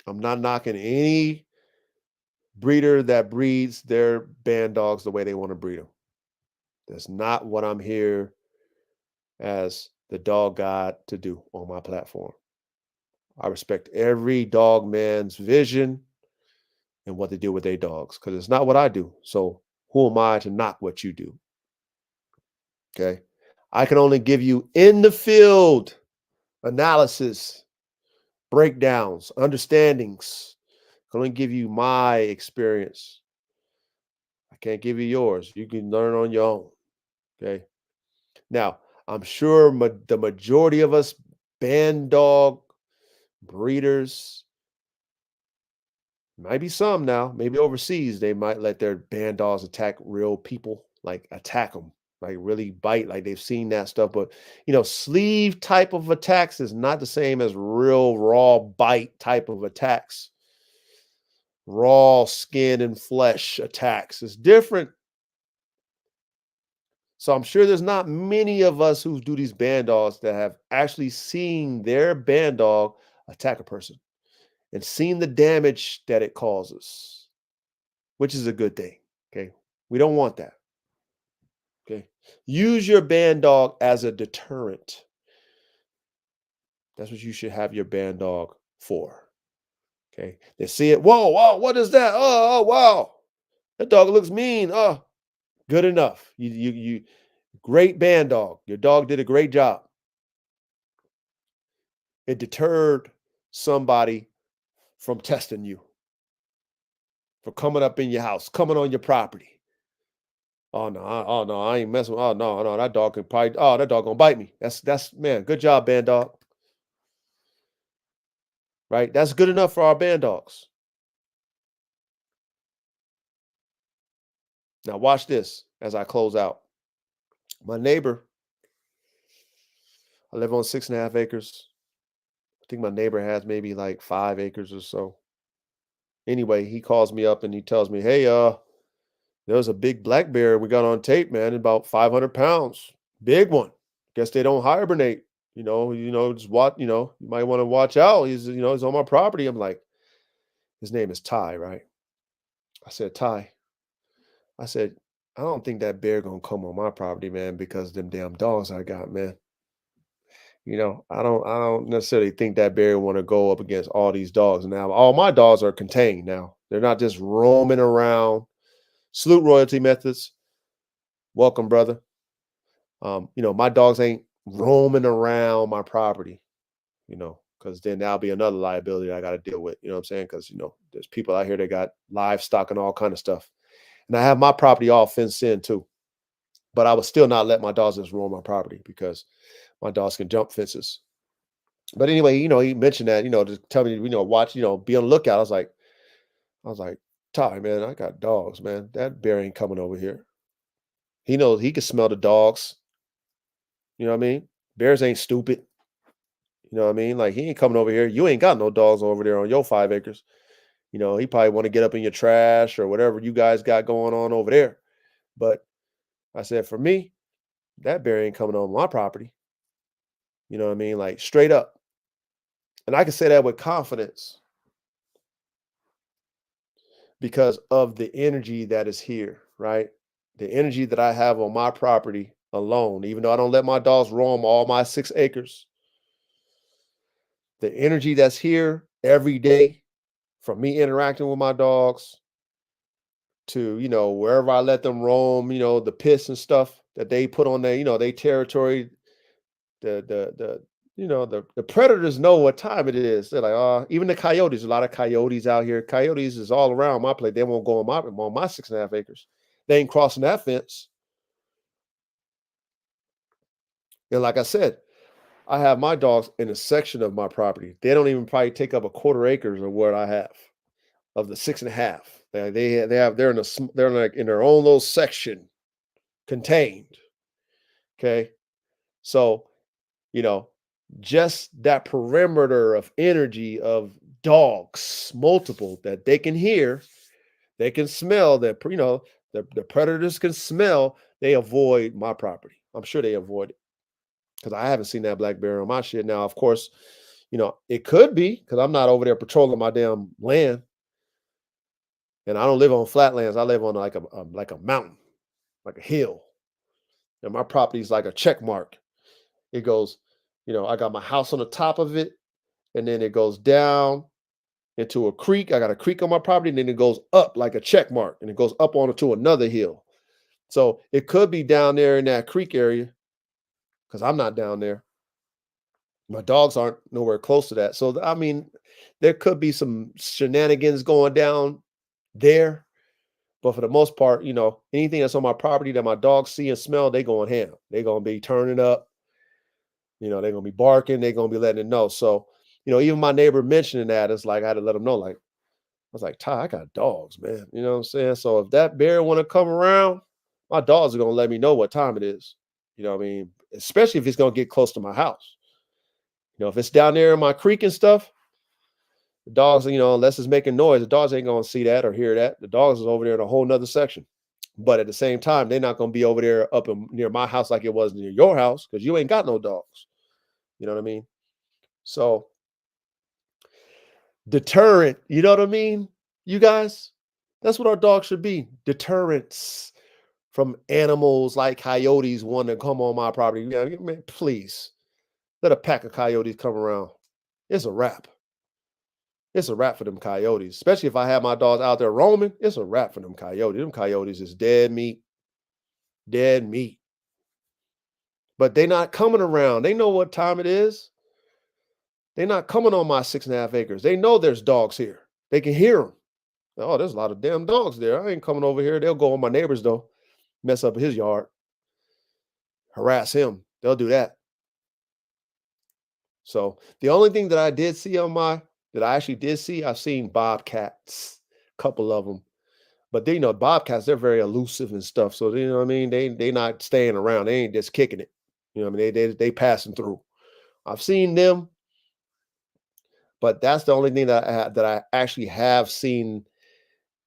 I'm not knocking any breeder that breeds their band dogs the way they want to breed them. That's not what I'm here as the dog god to do on my platform. I respect every dog man's vision and what they do with their dogs because it's not what I do. So who am I to knock what you do? Okay. I can only give you in the field analysis, breakdowns, understandings. I can only give you my experience. I can't give you yours. You can learn on your own. Okay. Now, I'm sure the majority of us band dog breeders, might be some now, maybe overseas, they might let their band dogs attack real people, like attack them, like really bite, like they've seen that stuff. But, sleeve type of attacks is not the same as real raw bite type of attacks. Raw skin and flesh attacks is different. So I'm sure there's not many of us who do these band dogs that have actually seen their band dog attack a person and seen the damage that it causes, which is a good thing. Okay. We don't want that. Okay. Use your band dog as a deterrent. That's what you should have your band dog for. Okay. They see it. Whoa, whoa, what is that? Oh, wow. That dog looks mean. Oh, good enough. You great band dog. Your dog did a great job. It deterred somebody from testing you, for coming up in your house, coming on your property. Oh no, I ain't messing with. Oh no, no, that dog can probably. Oh, that dog gonna bite me. That's man. Good job, band dog. Right? That's good enough for our band dogs. Now watch this as I close out. My neighbor, I live on 6.5 acres. I think my neighbor has maybe like 5 acres or so. Anyway, he calls me up and he tells me, "Hey, there was a big black bear we got on tape, man, about 500 pounds, big one. Guess they don't hibernate. Just watch. You might want to watch out. He's on my property." I'm like, his name is Ty, right? I said, Ty. I said, I don't think that bear gonna come on my property, man, because of them damn dogs I got, man. I don't necessarily think that bear want to go up against all these dogs. Now, all my dogs are contained now. They're not just roaming around. Salute royalty methods. Welcome, brother. My dogs ain't roaming around my property, because then that'll be another liability I got to deal with. You know what I'm saying? Because there's people out here that got livestock and all kind of stuff, and I have my property all fenced in too. But I would still not let my dogs just roam my property because my dogs can jump fences. But anyway, he mentioned that, to tell me, watch, be on the lookout. I was like, Ty, man, I got dogs, man. That bear ain't coming over here. He knows he can smell the dogs. You know what I mean? Bears ain't stupid. You know what I mean? Like he ain't coming over here. You ain't got no dogs over there on your 5 acres. He probably want to get up in your trash or whatever you guys got going on over there. But I said, for me, that bear ain't coming on my property. You know what I mean? Like straight up. And I can say that with confidence because of the energy that is here, right? The energy that I have on my property alone, even though I don't let my dogs roam all my 6 acres, the energy that's here every day from me interacting with my dogs to, wherever I let them roam, the piss and stuff that they put on their territory, the predators know what time it is. They're like, even the coyotes, a lot of coyotes out here. Coyotes is all around my place. They won't go on my 6.5 acres. They ain't crossing that fence. And like I said, I have my dogs in a section of my property. They don't even probably take up a quarter acres of what I have of the 6.5. They're like in their own little section, contained. Okay, so you know, just that perimeter of energy of dogs, multiple that they can hear, they can smell that, the predators can smell, they avoid my property. I'm sure they avoid it because I haven't seen that black bear on my shit. Now, of course, it could be because I'm not over there patrolling my damn land. And I don't live on flatlands. I live on like a mountain, like a hill. And my property is like a check mark. It goes, I got my house on the top of it, and then it goes down into a creek. I got a creek on my property, and then it goes up like a check mark, and it goes up onto another hill. So it could be down there in that creek area because I'm not down there. My dogs aren't nowhere close to that. So I mean, there could be some shenanigans going down there. But for the most part, anything that's on my property that my dogs see and smell, they going ham. They gonna be turning up. They're gonna be barking. They're gonna be letting it know. So, even my neighbor mentioning that, it's like I had to let them know. Like I was like, Ty, I got dogs, man. You know what I'm saying? So if that bear want to come around, my dogs are gonna let me know what time it is. You know what I mean? Especially if it's gonna get close to my house. If it's down there in my creek and stuff, the dogs, unless it's making noise, the dogs ain't gonna see that or hear that. The dogs is over there in a whole nother section. But at the same time, they're not gonna be over there up near my house like it was near your house because you ain't got no dogs. You know what I mean? So deterrent, you know what I mean? You guys, that's what our dogs should be. Deterrents from animals like coyotes want to come on my property. Yeah, man, please let a pack of coyotes come around. It's a wrap. it's a wrap for them coyotes. Especially if I have my dogs out there roaming, it's a wrap for them coyotes. Them coyotes is dead meat, dead meat. But they not coming around. They know what time it is. They're not coming on my 6.5 acres. They know there's dogs here. They can hear them. Oh, there's a lot of damn dogs there. I ain't coming over here. They'll go on my neighbors though, mess up his yard, harass him. They'll do that. So the only thing that I did see that I actually did see, I've seen bobcats, a couple of them. But they, bobcats, they're very elusive and stuff. So you know what I mean? They not staying around. They ain't just kicking it. You know what I mean? They passing through. I've seen them, but that's the only thing that I actually have seen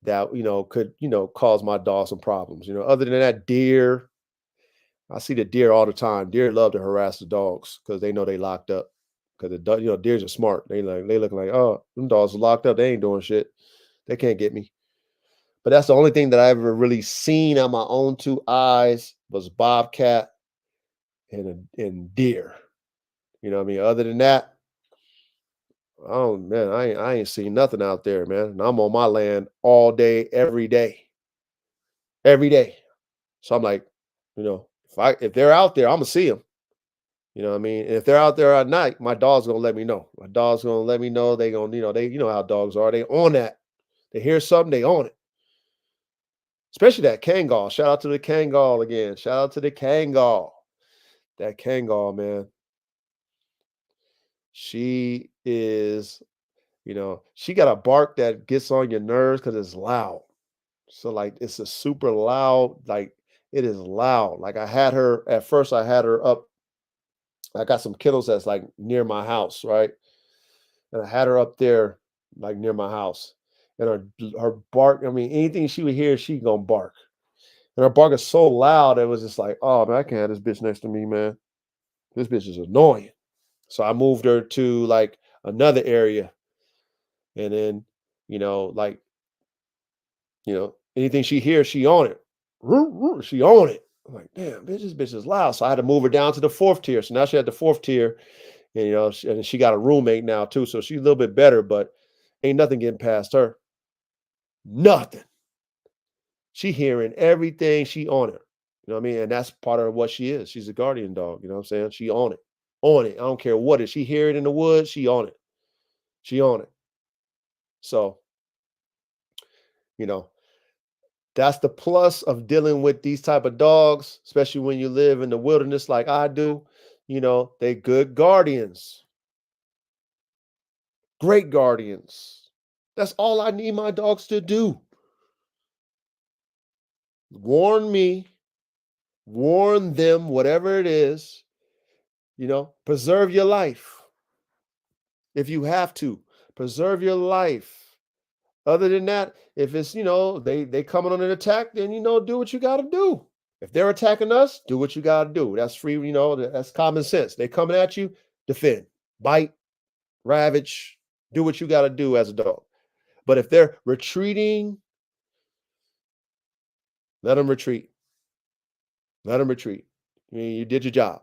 that could cause my dog some problems. Other than that, deer. I see the deer all the time. Deer love to harass the dogs because they know they locked up. Because deers are smart. They looking like, oh, them dogs are locked up. They ain't doing shit. They can't get me. But that's the only thing that I ever really seen on my own two eyes was bobcat and deer. You know what I mean? Other than that, oh man, I ain't seen nothing out there, man. And I'm on my land all day, every day, every day. So I'm like, if they're out there, I'm gonna see them. You know what I mean? And if they're out there at night, my dog's gonna let me know. My dog's gonna let me know. They gonna, they, how dogs are. They on that. They hear something, they on it. Especially that Kangal. Shout out to the Kangal again. Shout out to the Kangal. That Kangal, man. She is, she got a bark that gets on your nerves because it's loud. So like it's a super loud, like it is loud. Like at first I had her up. I got some kennels that's like near my house, right? And I had her up there, like near my house. And her bark, I mean, anything she would hear, she gonna bark. And her bark is so loud, it was just like, oh man, I can't have this bitch next to me, man. This bitch is annoying. So I moved her to like another area. And then, like, anything she hears, she on it. She on it. I'm like, damn, bitch, this bitch is loud. So I had to move her down to the 4th tier. So now she had the 4th tier. And, and she got a roommate now too. So she's a little bit better, but ain't nothing getting past her. Nothing. She hearing everything. She on it. You know what I mean? And that's part of what she is. She's a guardian dog. You know what I'm saying? She on it. On it. I don't care what it is. She hear it in the woods. She on it. She on it. So, you know, that's the plus of dealing with these type of dogs, especially when you live in the wilderness like I do. They good guardians. Great guardians. That's all I need my dogs to do. Warn me, warn them, whatever it is, preserve your life. If you have to, preserve your life. Other than that, if it's, they coming on an attack, then, do what you got to do. If they're attacking us, do what you got to do. That's free, that's common sense. They coming at you, defend, bite, ravage, do what you got to do as a dog. But if they're retreating, let them retreat. Let them retreat. I mean, you did your job.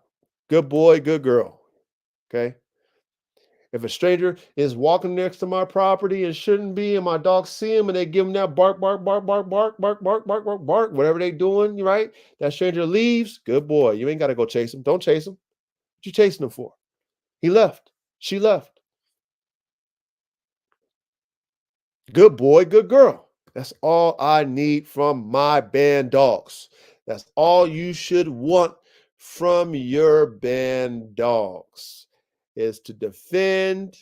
Good boy, good girl. Okay. If a stranger is walking next to my property and shouldn't be, and my dogs see him and they give him that bark, bark, bark, bark, bark, bark, bark, bark, bark, bark, whatever they doing, right? That stranger leaves. Good boy. You ain't got to go chase him. Don't chase him. What you chasing him for? He left. She left. Good boy, good girl. That's all I need from my band dogs. That's all you should want from your band dogs is to defend,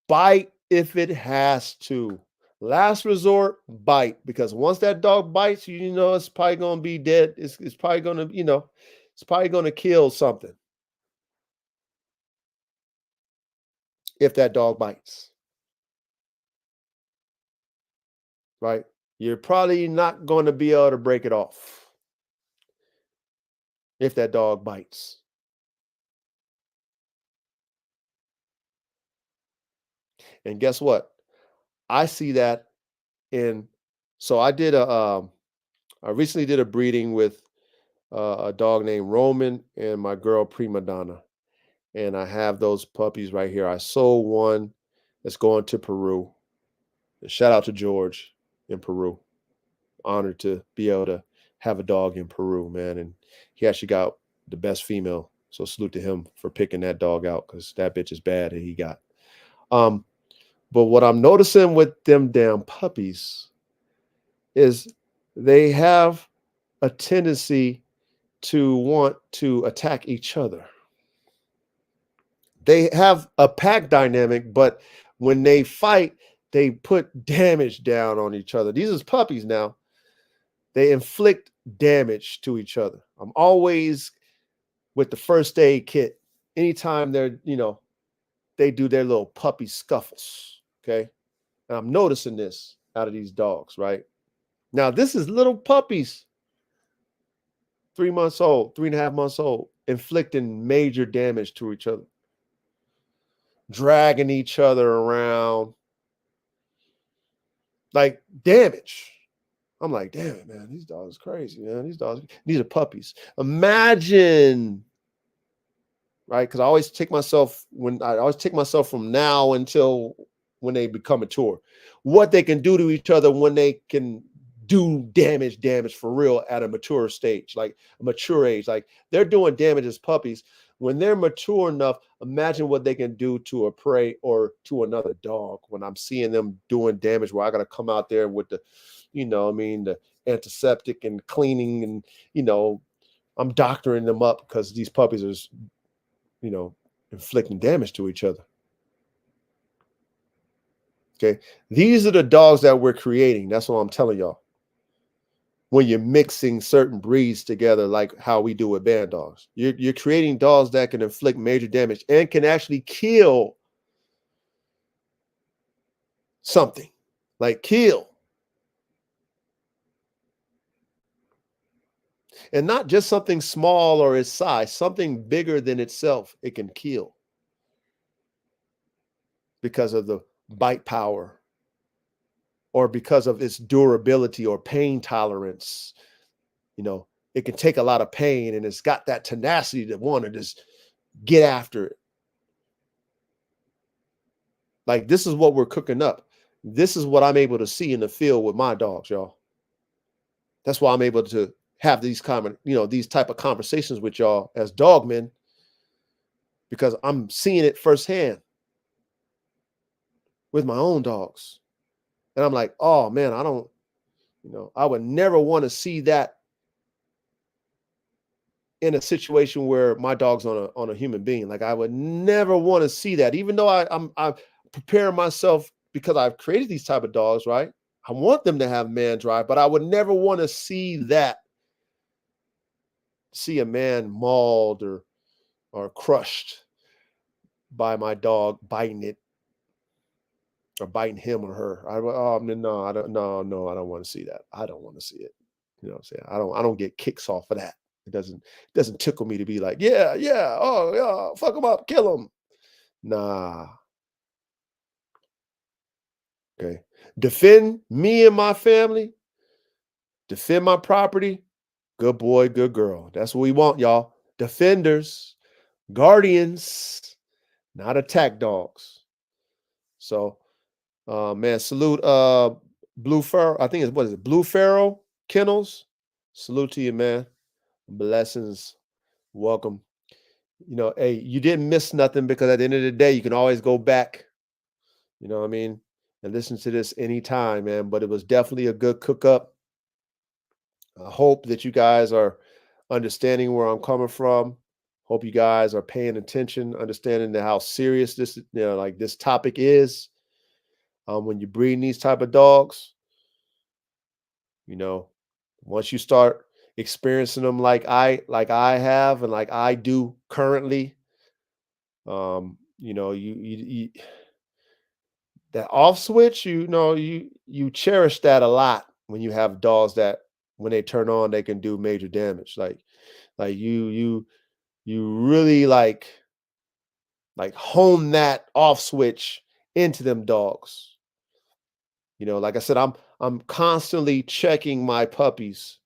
bite if it has to. Last resort, bite. Because once that dog bites, it's probably going to be dead. It's probably going to, it's probably going to kill something if that dog bites. Right? You're probably not going to be able to break it off if that dog bites. And guess what? I see that so I recently did a breeding with a dog named Roman and my girl Prima Donna. and I have those puppies right here. I sold one that's going to Peru. And shout out to George in Peru. Honored to be able to have a dog in Peru, man. And he actually got the best female. So salute to him for picking that dog out because that bitch is bad that he got. Um, but what I'm noticing with them damn puppies is they have a tendency to want to attack each other. They have a pack dynamic, but when they fight, they put damage down on each other. These is puppies now. They inflict damage to each other. I'm always with the first aid kit anytime they do their little puppy scuffles. Okay. And I'm noticing this out of these dogs, right? Now, this is little puppies, 3 months old, 3.5 months old, inflicting major damage to each other, dragging each other around, like damage. I'm like, damn it, man, these dogs crazy, man. These are puppies. Imagine, right? Because I always take myself from now until when they become mature, what they can do to each other when they can do damage for real at a mature stage, like a mature age. Like they're doing damage as puppies. When they're mature enough, imagine what they can do to a prey or to another dog. When I'm seeing them doing damage, where I got to come out there with the, the antiseptic and cleaning, and I'm doctoring them up because these puppies are, inflicting damage to each other. Okay. These are the dogs that we're creating. That's what I'm telling y'all. When you're mixing certain breeds together, like how we do with Bandogs, you're creating dogs that can inflict major damage and can actually kill something, like kill. And not just something small or its size, something bigger than itself, it can kill because of the bite power or because of its durability or pain tolerance. It can take a lot of pain, and it's got that tenacity to want to just get after it. Like, this is what we're cooking up. This is what I'm able to see in the field with my dogs, y'all. That's why I'm able to have these these type of conversations with y'all as dogmen, because I'm seeing it firsthand with my own dogs. And I'm like, oh man, I would never want to see that in a situation where my dog's on a human being. Like, I would never want to see that, even though I'm preparing myself because I've created these type of dogs, right? I want them to have man drive, but I would never want to see a man mauled or crushed by my dog biting it or biting him or her. No, I don't. No, I don't want to see that. I don't want to see it. You know what I'm saying? I don't get kicks off of that. It doesn't tickle me to be like, yeah, oh yeah, fuck them up, kill them. Nah. Okay. Defend me and my family, defend my property. Good boy, good girl. That's what we want, y'all. Defenders, guardians, not attack dogs. So man, salute Blue Pharaoh. I think it's, what is it, Blue Pharaoh Kennels. Salute to you, man. Blessings. Welcome. Hey, you didn't miss nothing, because at the end of the day, you can always go back, you know what I mean, and listen to this anytime, man. But it was definitely a good cook up. I hope that you guys are understanding where I'm coming from. Hope you guys are paying attention, understanding how serious this, like this topic is. When you're breeding these type of dogs, once you start experiencing them like I have and like I do currently, you that off switch, you cherish that a lot when you have dogs that when they turn on, they can do major damage. Like you really like hone that off switch into them dogs. Like I said, I'm constantly checking my puppies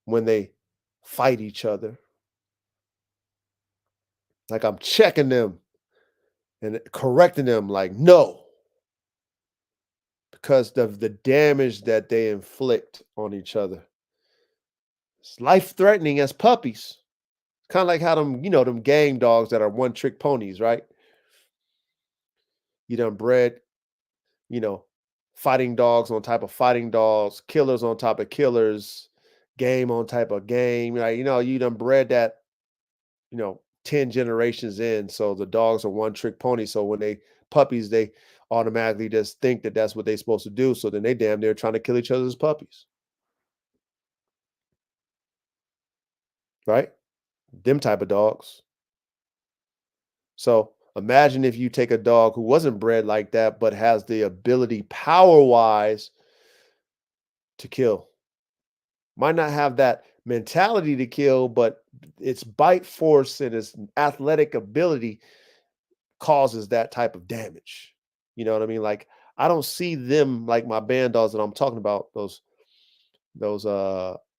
when they fight each other, Like I'm checking them and correcting them, like, no, because of the damage that they inflict on each other. It's life threatening as puppies. Kind of like how them gang dogs that are one trick ponies, right? You done bred, you know, fighting dogs on type of fighting dogs, killers on top of killers, game on type of game. Right? You done bred that, 10 generations in. So the dogs are one trick pony. So when they puppies, they automatically just think that that's what they're supposed to do. So then they damn near trying to kill each other as puppies, right? Them type of dogs. So imagine if you take a dog who wasn't bred like that, but has the ability power wise to kill. Might not have that mentality to kill, but its bite force and its athletic ability causes that type of damage. You know what I mean? Like I don't see them like my band dogs that I'm talking about, those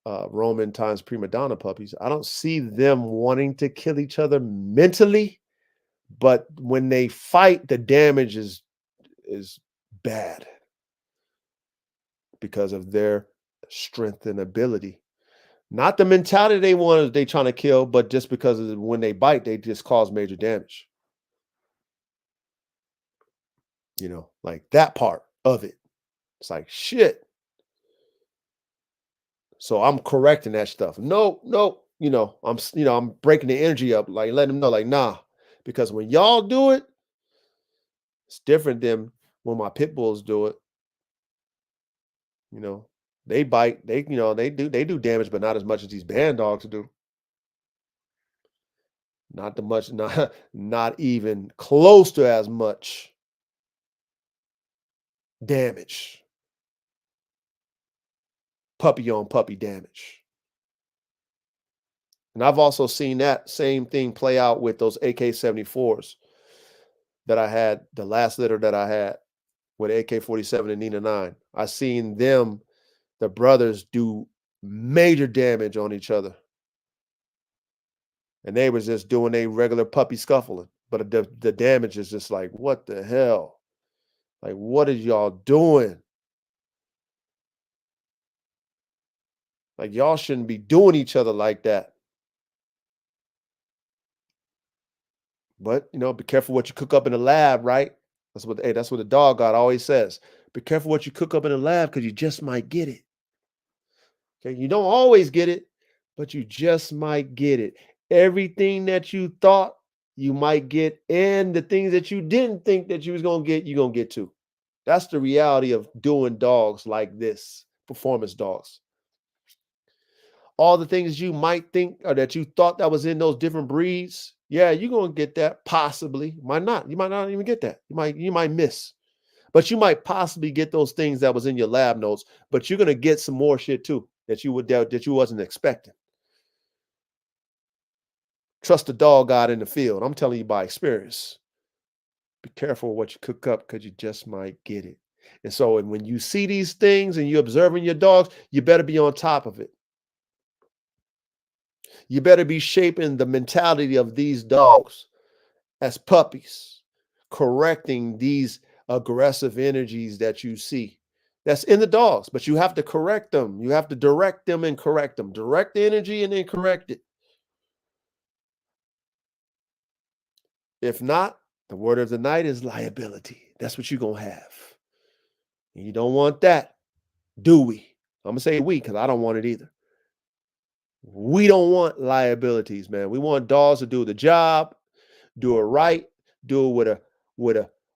Roman times prima donna puppies. I don't see them wanting to kill each other mentally, but when they fight, the damage is bad because of their strength and ability. Not the mentality they trying to kill, but just because of when they bite, they just cause major damage. Like that part of it. It's like shit. So I'm correcting that stuff. No, no, I'm breaking the energy up, like letting them know, like, nah, because when y'all do it, it's different than when my pit bulls do it. You know, they bite, they do damage, but not as much as these band dogs do. Not the much, not even close to as much damage. Puppy on puppy damage. And I've also seen that same thing play out with those AK-74s that I had, the last litter that I had with AK-47 and Nina 9. I seen them, the brothers, do major damage on each other. And they was just doing a regular puppy scuffling. But the damage is just like, what the hell? Like, what is y'all doing? Like, y'all shouldn't be doing each other like that. But, be careful what you cook up in the lab, right? That's what the dog god always says. Be careful what you cook up in the lab because you just might get it. Okay, you don't always get it, but you just might get it. Everything that you thought you might get, and the things that you didn't think that you was gonna get, you're gonna get too. That's the reality of doing dogs like this, performance dogs. All the things you might think or that you thought that was in those different breeds, yeah, you're gonna get that possibly. Might not. You might not even get that. You might miss. But you might possibly get those things that was in your lab notes, but you're gonna get some more shit too that you wasn't expecting. Trust the dog out in the field. I'm telling you by experience. Be careful what you cook up because you just might get it. And when you see these things and you're observing your dogs, you better be on top of it. You better be shaping the mentality of these dogs as puppies, correcting these aggressive energies that you see. That's in the dogs, but you have to correct them. You have to direct them and correct them. Direct the energy and then correct it. If not, the word of the night is liability. That's what you're going to have. And you don't want that, do we? I'm going to say we because I don't want it either. We don't want liabilities, man. We want dogs to do the job, do it right, do it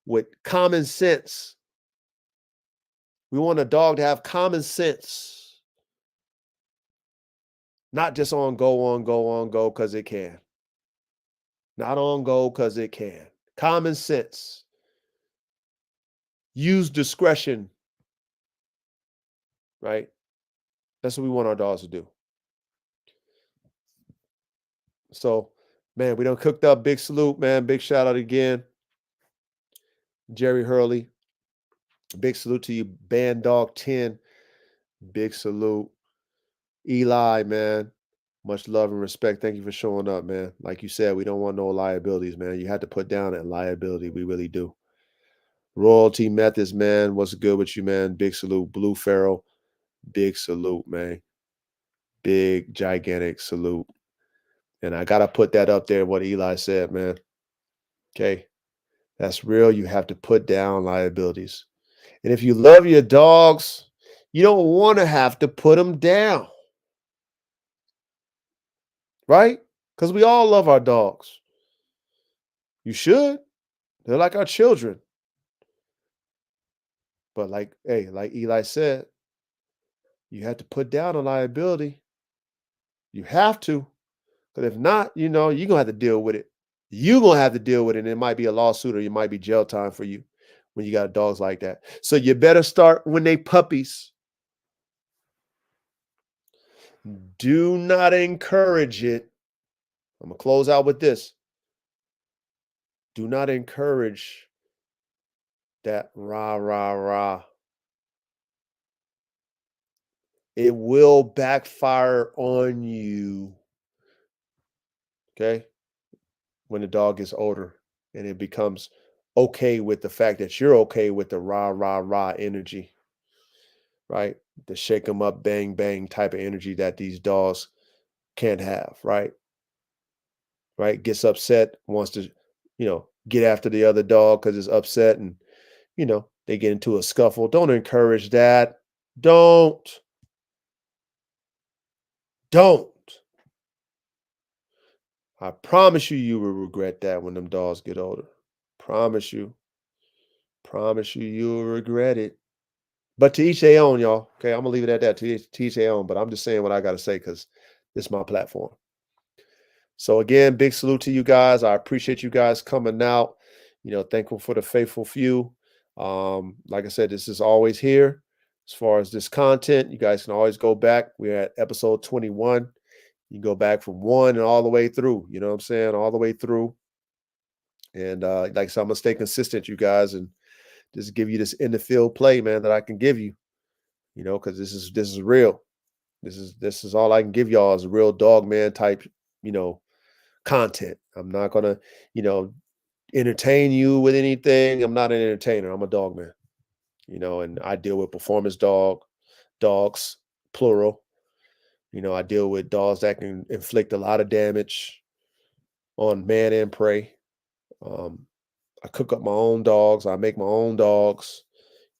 with common sense. We want a dog to have common sense, not just on go because it can. Not on go because it can. Common sense. Use discretion, right? That's what we want our dogs to do. So, man, we done cooked up. Big salute, man. Big shout out again. Jerry Hurley. Big salute to you. Bandog 10. Big salute. Eli, man. Much love and respect. Thank you for showing up, man. Like you said, we don't want no liabilities, man. You had to put down that liability. We really do. Royalty Methods, man. What's good with you, man? Big salute. Blue Pharaoh. Big salute, man. Big, gigantic salute. And I got to put that up there, what Eli said, man. Okay. That's real. You have to put down liabilities. And if you love your dogs, you don't want to have to put them down, right? Because we all love our dogs. You should. They're like our children. But like Eli said, you have to put down a liability. You have to. Because if not, you're gonna have to deal with it. You're gonna have to deal with it. And it might be a lawsuit or it might be jail time for you when you got dogs like that. So you better start when they puppies. Do not encourage it. I'm gonna close out with this. Do not encourage that rah, rah, rah. It will backfire on you. Okay. When the dog gets older and it becomes okay with the fact that you're okay with the rah, rah, rah energy, right? The shake them up, bang, bang type of energy that these dogs can't have, right? Right? Gets upset, wants to, get after the other dog because it's upset and, they get into a scuffle. Don't encourage that. Don't. Don't. I promise you, you will regret that when them dogs get older. Promise you. Promise you, you will regret it. But to each their own, y'all. Okay, I'm gonna leave it at that. To each their own. But I'm just saying what I gotta say because this is my platform. So again, big salute to you guys. I appreciate you guys coming out. Thankful for the faithful few. Like I said, this is always here. As far as this content, you guys can always go back. We're at episode 21. You go back from 1 and all the way through. You know what I'm saying? All the way through. And like I said, I'm gonna stay consistent, you guys, and just give you this in the field play, man, that I can give you. Because this is real. This is all I can give y'all is a real dog man type, content. I'm not gonna, entertain you with anything. I'm not an entertainer. I'm a dog man. And I deal with performance dogs, plural. I deal with dogs that can inflict a lot of damage on man and prey. I cook up my own dogs. I make my own dogs.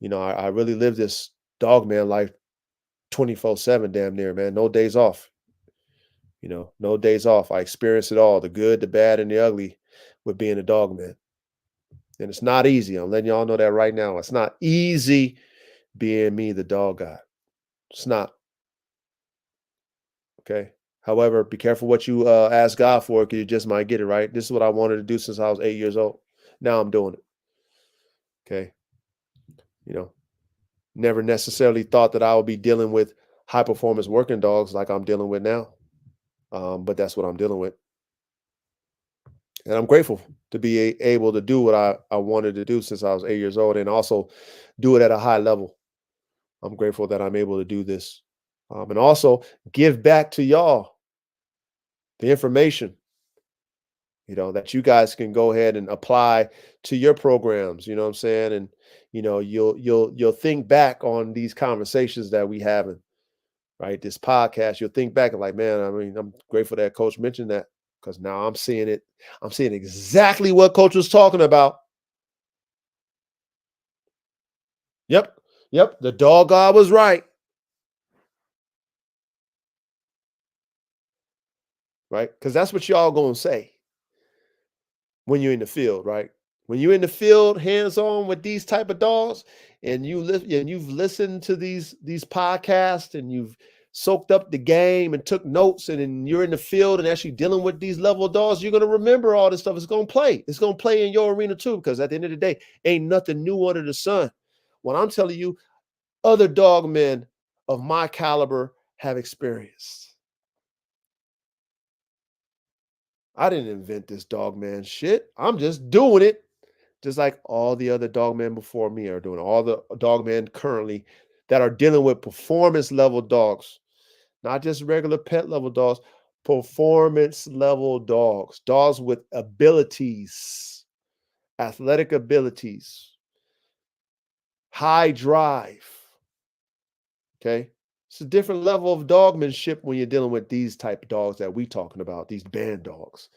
I really live this dog man life 24/7, damn near, man. No days off. No days off. I experience it all, the good, the bad, and the ugly with being a dog man. And it's not easy. I'm letting y'all know that right now. It's not easy being me, the dog guy. It's not. Okay. However, be careful what you ask God for because you just might get it right. This is what I wanted to do since I was 8 years old. Now I'm doing it. Okay. Never necessarily thought that I would be dealing with high performance working dogs like I'm dealing with now. But that's what I'm dealing with. And I'm grateful to be able to do what I wanted to do since I was 8 years old and also do it at a high level. I'm grateful that I'm able to do this and also give back to y'all the information, that you guys can go ahead and apply to your programs. You know what I'm saying? And, you'll think back on these conversations that we having, right? This podcast, you'll think back and like, man, I mean, I'm grateful that coach mentioned that because now I'm seeing it. I'm seeing exactly what coach was talking about. Yep. Yep. The dog god was right. Right. Because that's what y'all going to say when you're in the field, right? When you're in the field, hands on with these type of dogs, and you've listened to these podcasts, and you've soaked up the game and took notes, and then you're in the field and actually dealing with these level dogs, you're gonna remember all this stuff. It's gonna play. It's gonna play in your arena too, because at the end of the day, ain't nothing new under the sun. What I'm telling you, other dog men of my caliber have experienced. I didn't invent this dog man shit. I'm just doing it. Just like all the other dog men before me are doing, all the dog men currently that are dealing with performance level dogs, not just regular pet level dogs, Performance level dogs, dogs with abilities, athletic abilities, high drive. Okay. It's a different level of dogmanship when you're dealing with these type of dogs that we talking about, these band dogs.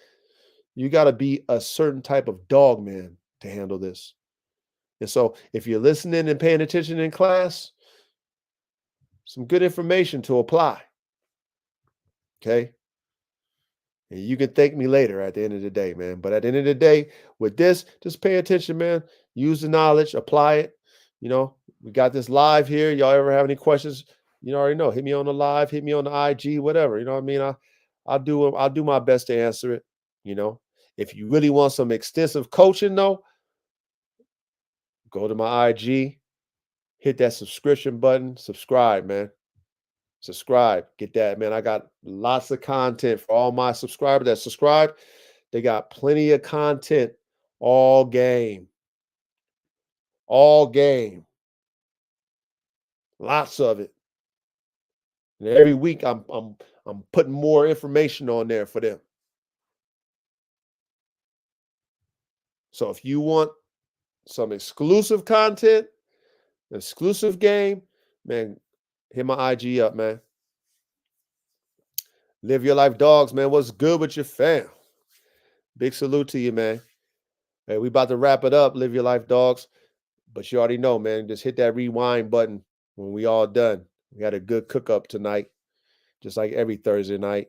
You got to be a certain type of dog man to handle this. And so if you're listening and paying attention in class, some good information to apply. Okay. And you can thank me later at the end of the day, man. But at the end of the day, with this, just pay attention, man. Use the knowledge, apply it. You know, we got this live here. Y'all ever have any questions? You already know. Hit me on the live, hit me on the IG, whatever. You know what I mean? I'll do my best to answer it. You know, if you really want some extensive coaching, though, go to my IG, hit that subscription button, subscribe, man. Subscribe, get that, man. I got lots of content for all my subscribers that subscribe. They got plenty of content all game. All game. Lots of it. And every week I'm putting more information on there for them. So if you want some exclusive content, exclusive game, man, hit my IG up, man. Live your life, dogs, man. What's good with your fam? Big salute to you, man. Hey, we about to wrap it up. Live your life, dogs. But you already know, man. Just hit that rewind button when we all done. We had a good cook up tonight, just like every Thursday night.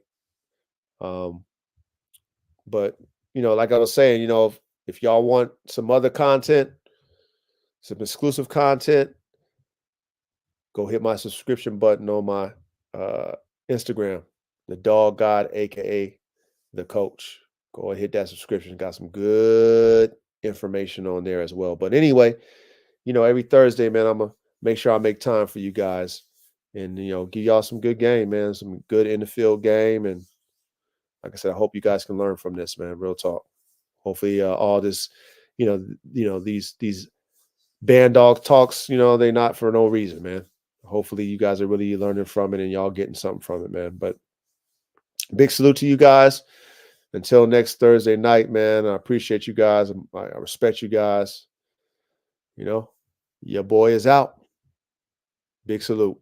But you know, like I was saying, you know, if y'all want some other content, some exclusive content, go hit my subscription button on my Instagram, the Dog God, aka the Coach. Go and hit that subscription. Got some good information on there as well. But anyway, you know, every Thursday, man, I'm gonna make sure I make time for you guys, and you know, give y'all some good game, man, some good in the field game, and like I said, I hope you guys can learn from this, man. Real talk. Hopefully, all this, these band dog talks, you know, they're not for no reason, man. Hopefully, you guys are really learning from it and y'all getting something from it, man. But big salute to you guys. Until next Thursday night, man. I appreciate you guys. I respect you guys. You know, your boy is out. Big salute.